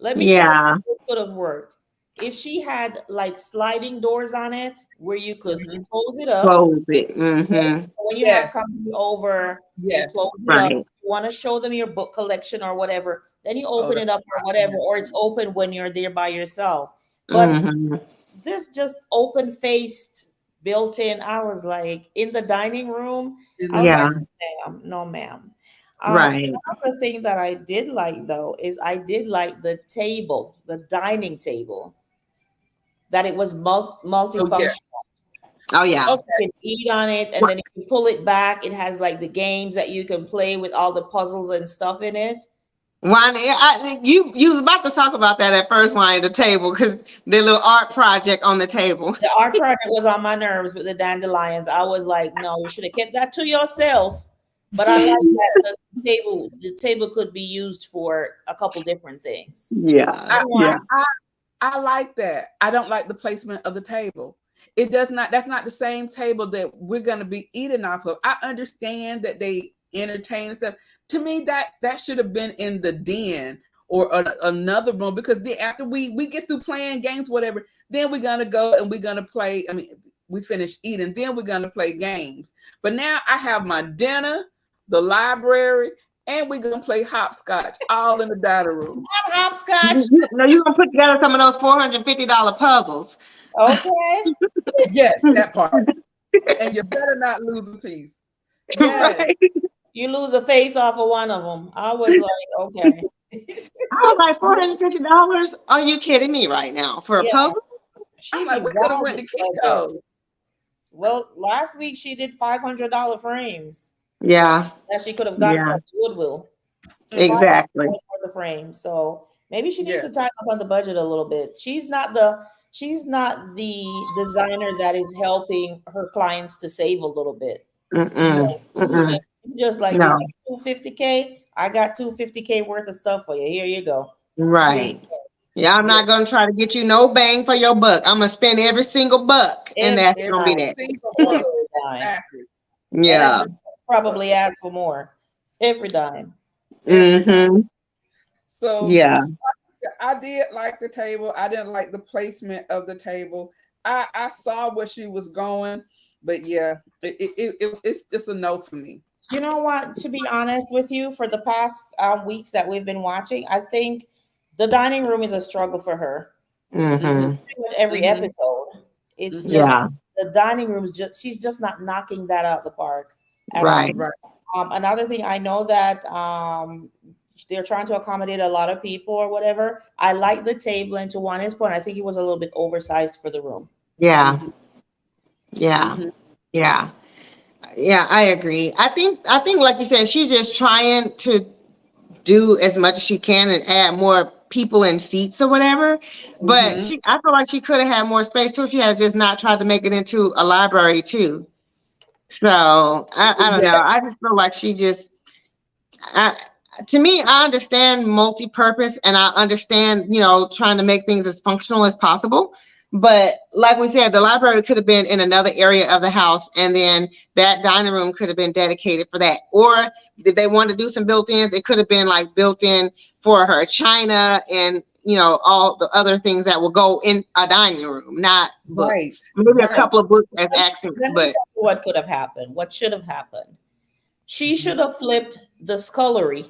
Let me tell you, yeah. this could have worked. If she had like sliding doors on it where you could Mhm. close it up. Close it. Mm-hmm. When you have Yes. company over, you Yes. close it up. Right. You want to show them your book collection or whatever, then you Oh, open it that's up or whatever, or it's open when you're there by yourself. But Mhm. this just open faced built in. I was like in the dining room. in I the was like, Yeah. dining. ma'am, no, ma'am. Right. Another thing that I did like though is I did like the table, the dining table, that it was Oh yeah. multifunctional. Oh yeah. Okay. You can eat on it, and then if you pull it back, it has like the games that you can play with all the puzzles and stuff in it. You was about to talk about that at first, wine the table, because the little art project on the table. The art project was on my nerves with the dandelions. I was like, no, you should have kept that to yourself. But I like that the table could be used for a couple different things. Yeah. I, Good I Yeah. one. I like that. I don't like the placement of the table. It does not. That's not the same table that we're going to be eating off of. I understand that they entertain and stuff. To me, that should have been in the den or another room, because then after we get through playing games, whatever, then we're gonna go and we're gonna play. I mean, we finish eating, then we're gonna play games. But now I have my dinner, the library, and we're gonna play hopscotch all in the dining room. Hopscotch. No, you're gonna put together some of those $450 puzzles. Okay. Yes, that part. And you better not lose a piece. Yes. Right. You lose a face off of one of them. I was like, okay. I was like, $450? Are you kidding me right now for a Yeah, puzzle? I'm she like, be we could have wild went with to budget. Kinko's. Well, last week she did $500 frames Yeah. that she could have gotten Yeah. from Goodwill. Mm-hmm. $500 Exactly. for the frame. So maybe she needs Yeah. to tighten up on the budget a little bit. She's not the designer that is helping her clients to save a little bit. No. Mm-mm. She's Mm-mm. just like, you No. got 250K, I got 250K worth of stuff for you. Here you go. Yeah. Right. Yeah, I'm Yeah. not gonna try to get you no bang for your buck. I'm gonna spend every single buck, and Every that's Every gonna be dime. that. single Every buck. dime. Exactly. And Yeah. probably ask for more. Every dime. Every dime. Mm-hmm. So Yeah. I did like the table. I didn't like the placement of the table. I saw where she was going, but yeah, it's just a no for me. You know what? To be honest with you, for the past weeks that we've been watching, I think the dining room is a struggle for her. Mm-hmm. Mm-hmm. Pretty much every Mm-hmm. episode, it's Mm-hmm. just Yeah. the dining room is just she's just not knocking that out the park at all. Right. Right. Another thing, I know that they're trying to accommodate a lot of people or whatever. I like the table, and to Juan's point, I think it was a little bit oversized for the room. Yeah. Mm-hmm. Yeah. Mm-hmm. Yeah. Yeah. I agree. I think, like you said, she's just trying to do as much as she can and add more people in seats or whatever. But Mm-hmm. I feel like she could have had more space too if she had just not tried to make it into a library too. So I don't know. Yeah. I just feel like she just I, to me, I understand multi-purpose and I understand, trying to make things as functional as possible. But like we said, the library could have been in another area of the house, and then that dining room could have been dedicated for that. Or if they wanted to do some built-ins, it could have been like built in for her china and all the other things that will go in a dining room, not Right. books. Maybe a Right. couple of books as Let accents, let me but tell you what could have happened. What should have happened? She Mm-hmm. should have flipped the scullery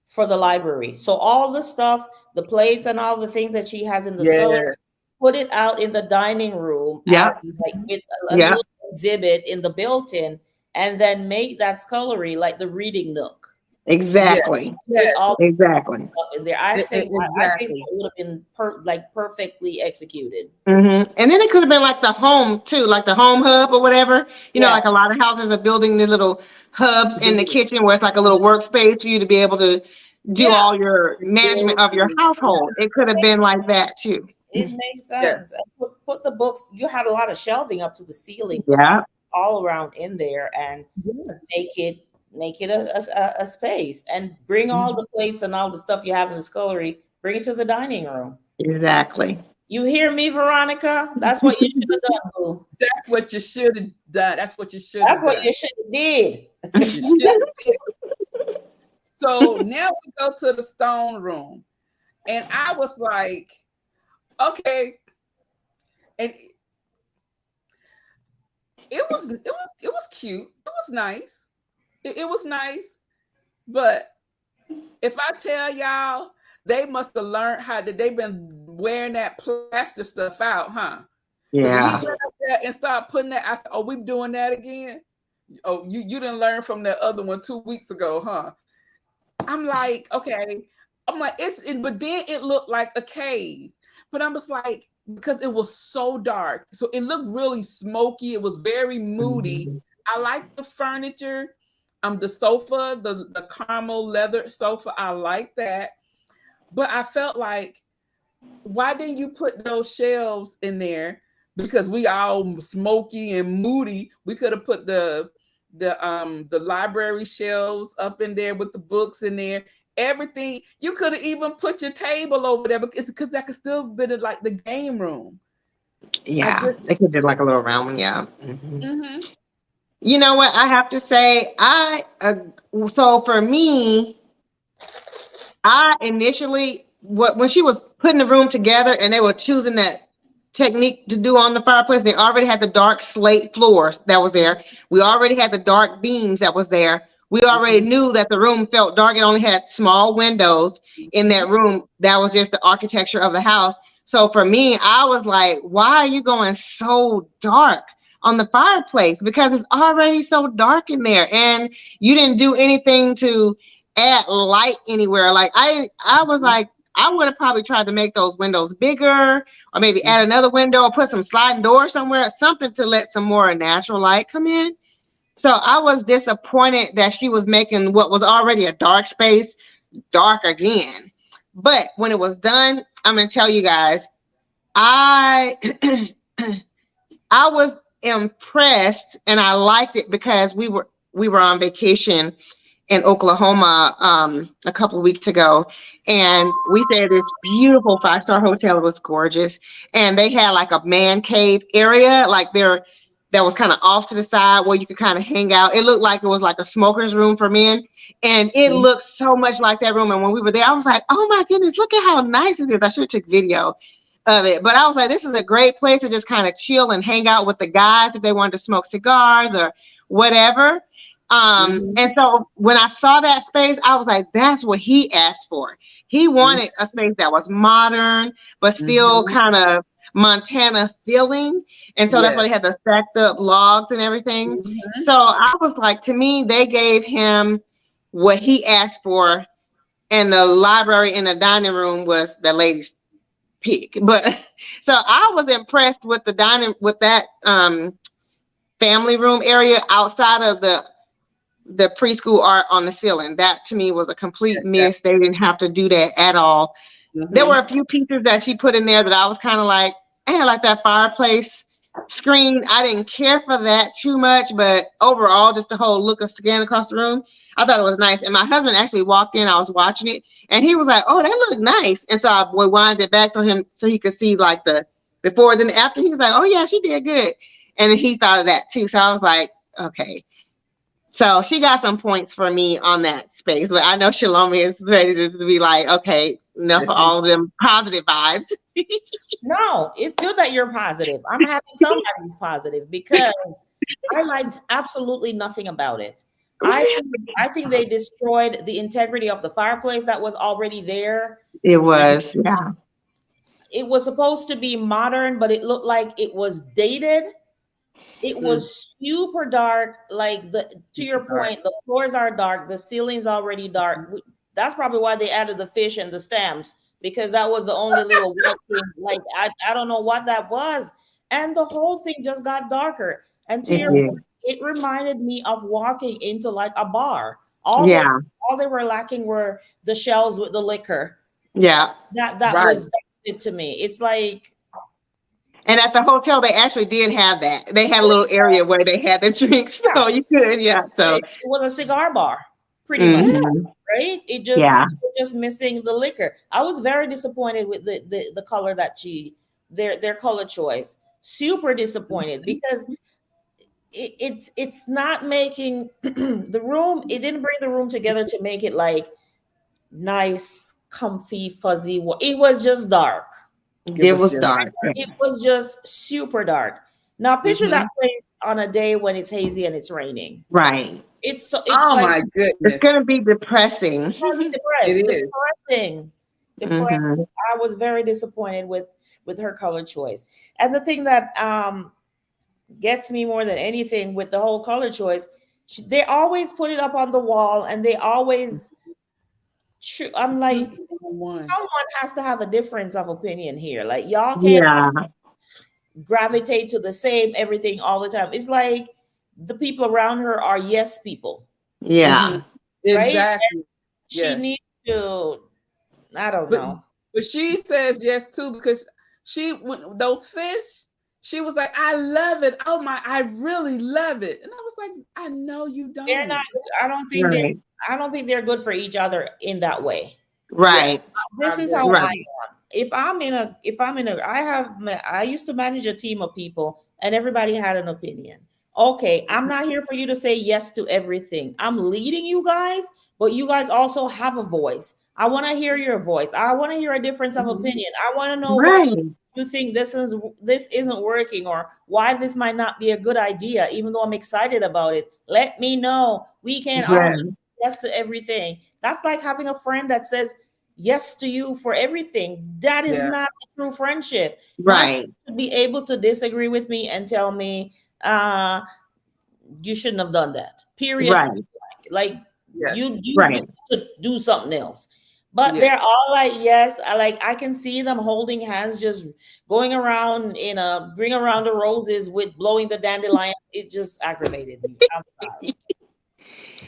for the library. So all the stuff, the plates and all the things that she has in the scullery, Yes. put it out in the dining room as yeah, like with a yeah, little exhibit in the built-in, and then make that scullery like the reading nook Yes. exactly, with Yes. all exactly. the stuff in there. I think Exactly. that would have been perfectly executed. And then it could have been like the home too, like the home hub or whatever. Yeah. Like a lot of houses are building the little hubs in the kitchen where it's like a little workspace for you to be able to do Yeah. all your management of your household. It could have been like that too. It makes Yeah. sense. And put the books. You had a lot of shelving up to the ceiling. Put Yeah, all around in there and Yes. make it a space, and bring all the plates and all the stuff you have in the scullery. Bring it to the dining room. exactly. You hear me, Veronica? That's what you should have done, boo. That's what you should have done. That's what you should That's have what done. you should have did. You should. So now we go to the stone room, and I was like, okay, and it was cute. It was nice. It was nice, but If I tell y'all, they must have learned how that they've been wearing that plaster stuff out, huh? Because when he Yeah. went up there and started putting that, I said, "Oh, we doing that again? Oh, you didn't learn from that other one 2 weeks ago, huh?" I'm like, okay. I'm like, but then it looked like a cave. But I'm just like, because it was so dark. So it looked really smoky. It was very moody. Mhm. I like the furniture. The sofa, the caramel leather sofa, I like that. But I felt like, why didn't you put those shelves in there? Because we all smoky and moody. We could have put the library shelves up in there with the books in there. Everything you could have even put your table over there because that could still been in like the game room. I Yeah, just they could do like a little round one. Yeah. Hmm. mm-hmm, You know what? I have to say, so for me, I initially when she was putting the room together and they were choosing that technique to do on the fireplace, they already had the dark slate floors that was there. We already had the dark beams that was there. We already mm-hmm, knew that the room felt dark. It only had small windows in mm-hmm. that room. That was just the architecture of the house. So for me, I was like, why are you going so dark on the fireplace? Because it's already so dark in there. And you didn't do anything to add light anywhere. Like I was like, I would have probably tried to make those windows bigger, or maybe add another window, or put some sliding doors somewhere, something to let some more natural light come in. So I was disappointed that she was making what was already a dark space dark again. But when it was done, I'm gonna tell you guys, I I was impressed and I liked it because we were on vacation in Oklahoma a couple of weeks ago, and we stayed at this beautiful 5-star hotel. It was gorgeous, and they had like a man cave area, like there that was kind of off to the side where you could kind of hang out. It looked like it was like a smoker's room for men, and it looked so much like that room. And when we were there, I was like, "Oh my goodness, look at how nice this is!" I should have took video of it, but I was like, "This is a great place to just kind of chill and hang out with the guys if they wanted to smoke cigars or whatever." And so when I saw that space, I was like, that's what he asked for. He wanted a space that was modern, but still Mm-hmm. kind of Montana feeling. And so that's why Yes. they had the stacked up logs and everything. Mm-hmm. So I was like, to me, they gave him what he asked for. And the library in the dining room was the ladies' pick. But so I was impressed with the dining, with that family room area outside of the preschool art on the ceiling. That to me was a complete Yes. miss. They didn't have to do that at all. There were Mm-hmm. a few pieces that she put in there that I was kind of like, like that fireplace screen. I didn't care for that too much, but overall, just the whole look of scan across the room, I thought it was nice. And my husband actually walked in. I was watching it, and he was like, "Oh, that looked nice." And so I rewound it back so he could see like the before, then after. He was like, "Oh yeah, she did good," and he thought of that too. So I was like, okay. So she got some points for me on that space, but I know Shalomi is ready to be like, okay, enough of Yes, she- all of them positive vibes. No, it's good that you're positive. I'm happy somebody's positive because I liked absolutely nothing about it. I I think they destroyed the integrity of the fireplace that was already there. It was, yeah. It was supposed to be modern, but it looked like it was dated. It mm, was super dark. Like to your dark. point, the floors are dark, the ceiling's already dark. That's probably why they added the fish and the stamps, because that was the only little white thing. Like I don't know what that was. And the whole thing just got darker. And to It your did. point, it reminded me of walking into like a bar. Yeah, All they were lacking were the shelves with the liquor. yeah. That Right. was it to me. It's like And at the hotel, they actually did have that. They had a little area where they had the drinks, yeah, so you could, yeah. So, it was a cigar bar, pretty much. Yeah. mhm. Right? Yeah, It was just missing the liquor. I was very disappointed with the color that their color choice. Super disappointed because it's not making the room. It didn't bring the room together to make it like nice, comfy, fuzzy. It was just dark. It it was was just dark. It was just super dark. Now picture mm-hmm. that place on a day when it's hazy and it's raining. Right. it's Oh like my It's goodness. gonna be depressing. depressed, It is. depressing, depressing. Hmm. I was very disappointed with her color choice. And the thing that gets me more than anything with the whole color choice, they always put it up on the wall, and they always. I'm like, One. someone has to have a difference of opinion here. Like y'all can't Yeah, gravitate to the same everything all the time. It's like the people around her are yes people, Hmm. yeah, right? Exactly. She needs Yes. to. I don't But know. but she says yes too because she when those fish, she was like, I love it. Oh my, I really love it. And I was like, I know you They're not. don't. I don't think they're. right, I don't think they're good for each other in that way. right, Yes, I This is agree. how I right. am. I used to manage a team of people, and everybody had an opinion. Okay, I'm not here for you to say yes to everything. I'm leading you guys, but you guys also have a voice. I want to hear your voice. I want to hear a difference of Mhm. opinion. I want to know why Right. you think this isn't working, or why this might not be a good idea, even though I'm excited about it. Let me know. We can all Yeah. yes to everything. That's like having a friend that says yes to you for everything. That is Yeah. not a true friendship. My friend Right. should be able to disagree with me and tell me, you shouldn't have done that. Period. Right. Like Yes. you Right. should do something else. But they're Yes. all like, yes, I can see them holding hands, just going around in a bring around the roses with blowing the dandelion. It just aggravated me. I'm sorry.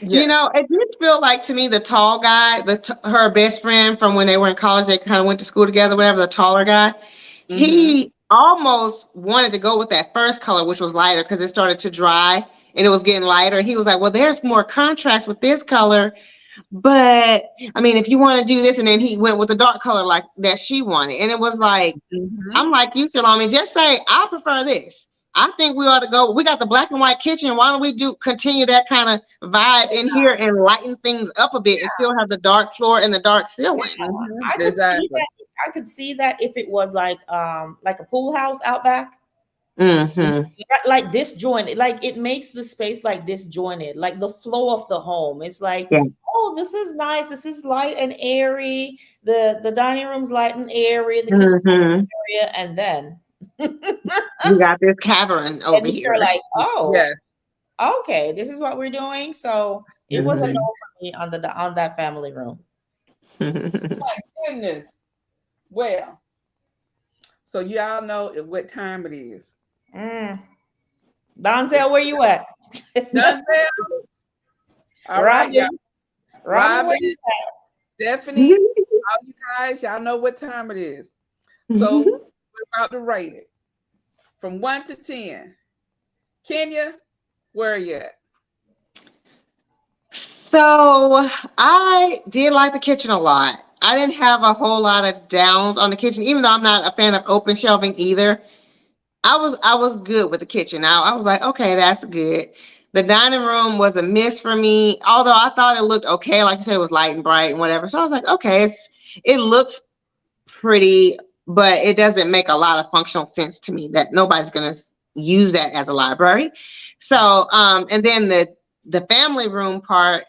You Yes. know, it did feel like to me the tall guy, her best friend from when they were in college, they kind of went to school together, whatever, the taller guy, Mm-hmm. he almost wanted to go with that first color, which was lighter because it started to dry and it was getting lighter. He was like, well, there's more contrast with this color. But I mean, if you want to do this, and then he went with the dark color like that she wanted. And it was like, Mm-hmm. I'm like you, Shalom, just say, I prefer this. I think we ought to go. We got the black and white kitchen. Why don't we continue that kind of vibe in here and lighten things up a bit and still have the dark floor and the dark ceiling? Mm-hmm. I could see Exactly. that. I could see that if it was like a pool house out back, Mm-hmm. like disjointed, like it makes the space like disjointed, like the flow of the home. It's like, Yeah. oh, this is nice. This is light and airy. The dining room's light and airy. The kitchen Mm-hmm. area, and then We got this cavern over and you're here. like, oh, Yes. okay, this is what we're doing. So it was a no Mm-hmm. for me on that family room. My goodness. Well, so y'all know what time it is. Mm. It's Donzel, where you at? Denzel. All right, y'all. Robin, Robin, where Robin, you Stephanie, all you guys, y'all know what time it is. So we're about to rate it from 1 to 10. Kenya, where are you at? So I did like the kitchen a lot. I didn't have a whole lot of downs on the kitchen, even though I'm not a fan of open shelving either. I was good with the kitchen. I was like, okay, that's good. The dining room was a miss for me, although I thought it looked okay. Like you said, it was light and bright and whatever. So I was like, okay, it looks pretty, but it doesn't make a lot of functional sense to me that nobody's gonna use that as a library. So and then the family room part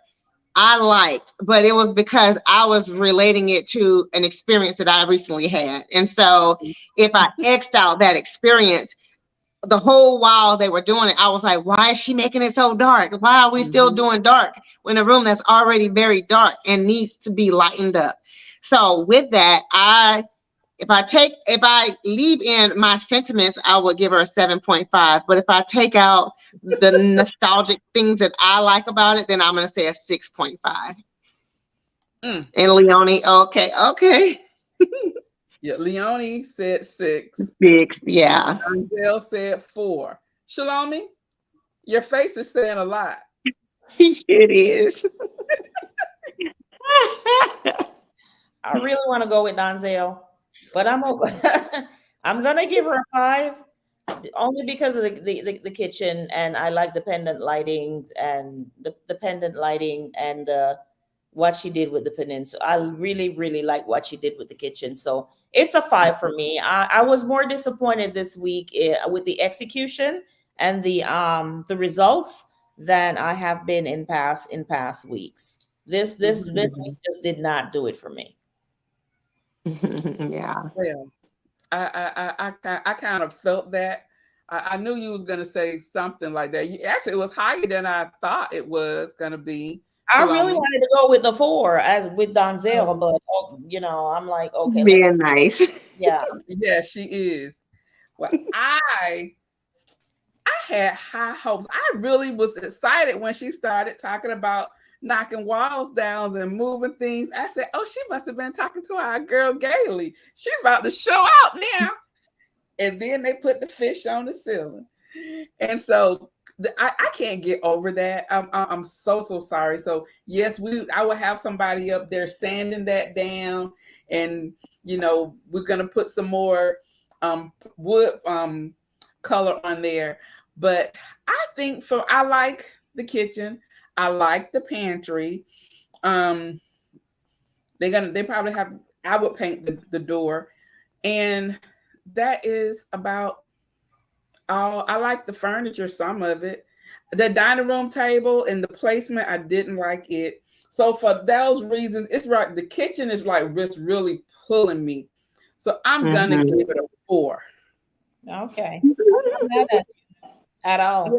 I liked, but it was because I was relating it to an experience that I recently had. And so if I X'd out that experience, the whole while they were doing it, I was like, why is she making it so dark? Why are we still Mhm. doing dark in a room that's already very dark and needs to be lightened up? So with that, if I leave in my sentiments, I would give her a 7.5. But if I take out the nostalgic things that I like about it, then I'm gonna say a 6.5. Mm. And Leonie, okay, okay. Yeah, Leonie said 6. 6, yeah. Angel said 4. Shalomi, your face is saying a lot. It is. I really want to go with Donzel, but I'm gonna give her a 5, only because of the kitchen, and I like the pendant lightings and the pendant lighting and what she did with the peninsula. I really, really like what she did with the kitchen. So it's a 5 for me. I was more disappointed this week with the execution and the results than I have been in past weeks. This week just did not do it for me. Yeah. Well, I kind of felt that. I knew you was gonna say something like that. Actually, it was higher than I thought it was gonna be, I really Shalom. wanted to go with the 4 as with Donzel, Um, but I'm like, She's okay, being nice. yeah. yeah, she is. Well, I had high hopes. I really was excited when she started talking about knocking walls down and moving things. I said, "Oh, she must have been talking to our girl Gailey. She's about to show out now." And then they put the fish on the ceiling, and so I can't get over that. I'm so sorry. So yes, I will have somebody up there sanding that down, and we're gonna put some more wood color on there. But I think I like the kitchen. I like the pantry. Um, they probably have. I would paint the door, and that is about all. I like the furniture, some of it. The dining room table and the placement, I didn't like it. So for those reasons, it's right. The kitchen is like it's really pulling me. So I'm gonna Mhm. give it a 4. Okay. I'm not mad at all.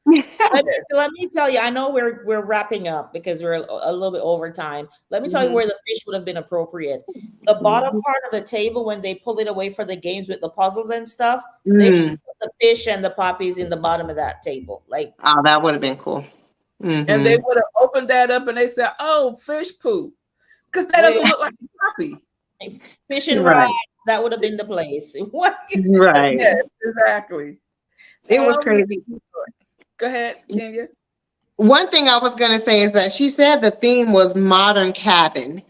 Yes, yes. Let me tell you, I know we're wrapping up because we're a little bit over time. Let me tell you Mhm. where the fish would have been appropriate. The bottom part of the table, when they pull it away for the games with the puzzles and stuff, they should Mm. put the fish and the poppies in the bottom of that table. Like Oh, that would have been cool. And they Hmm. would have opened that up and they said, "Oh, fish poop," because that wait, doesn't look like a puppy. fish and rods, Right. that would have been the place. What? Right. Yes, exactly. It was Oh, crazy. go ahead, Kenya. One thing I was going to say is that she said the theme was modern cabin.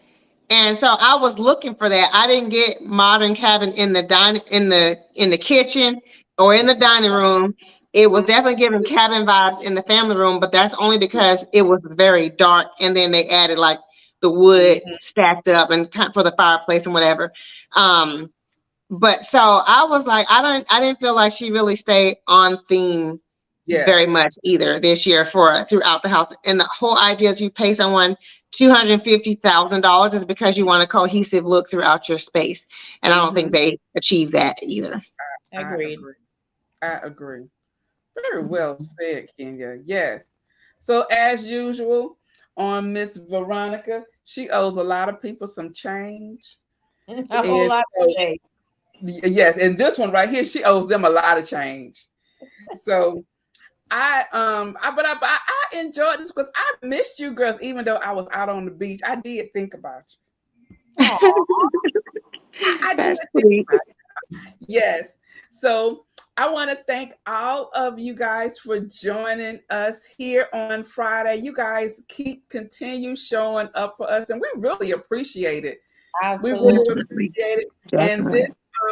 And so I was looking for that. I didn't get modern cabin in the in the kitchen or in the dining room. It was definitely giving cabin vibes in the family room, but that's only because it was very dark and then they added like the wood Mhm. stacked up and for the fireplace and whatever. Um but so I was like, I didn't feel like she really stayed on theme very Yes. much either this year for throughout the house. And the whole idea is you pay someone $250,000 is because you want a cohesive look throughout your space. And I don't think Hmm. they achieved that either. I Agreed. agree. I agree. Very well said, Kenya. Yes. So as usual, on Miss Veronica, she owes a lot of people some change. A whole And lot so, today. yes, and this one right here, she owes them a lot of change. So I enjoyed this because I missed you girls, even though I was out on the beach. I did think about you. Oh, I did That's think sweet. about you. Yes. So I want to thank all of you guys for joining us here on Friday. You guys continue showing up for us, and we really appreciate it. We really absolutely. Definitely. appreciate it. And Definitely.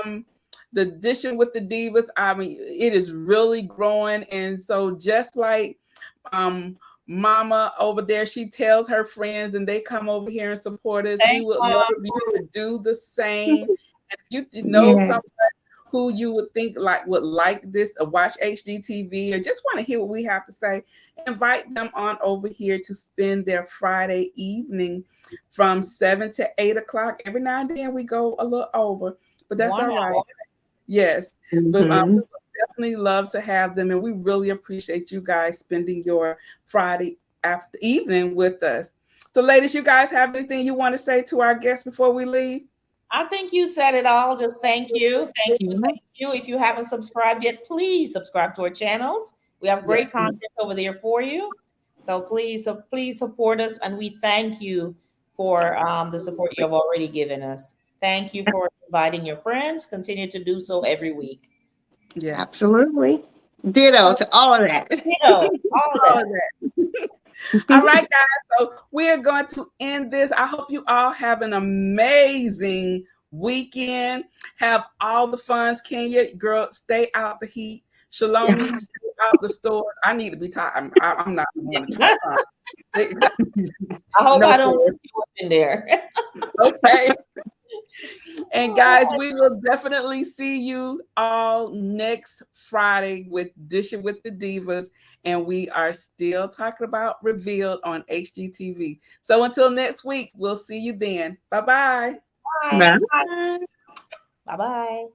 um the Dishing with the Divas, I mean, it is really growing. And so just like um Mama over there, she tells her friends and they come over here and support us. We Thanks, would love Mom. you to do the same. And if you know Yeah. someone who you would think would like this or watch HGTV or just want to hear what we have to say, invite them on over here to spend their Friday evening from 7 to 8 o'clock. Every now and then we go a little over, but that's One all right. hour. Yes, but we Hmm. would definitely love to have them, and we really appreciate you guys spending your Friday after evening with us. So, ladies, you guys have anything you want to say to our guests before we leave? I think you said it all. Just thank you. Thank you. Thank you. If you haven't subscribed yet, please subscribe to our channels. We have great Yes. content over there for you. So please support us. And we thank you for the support you have already given us. Thank you for inviting your friends. Continue to do so every week. Yes. Absolutely. Ditto to all of that. All of All that. of that. All right, guys. So we're going to end this. I hope you all have an amazing weekend. Have all the funds. Kenya, girl, stay out the heat. Shalomi, stay out the store. I need to be tired. I'm not going to talk. I hope No, I sir. don't wake you up in there. Okay. And guys, we will definitely see you all next Friday with Dishing with the Divas. And we are still talking about Revealed on HGTV. So until next week, we'll see you then. Bye-bye. Bye. Bye. Bye-bye.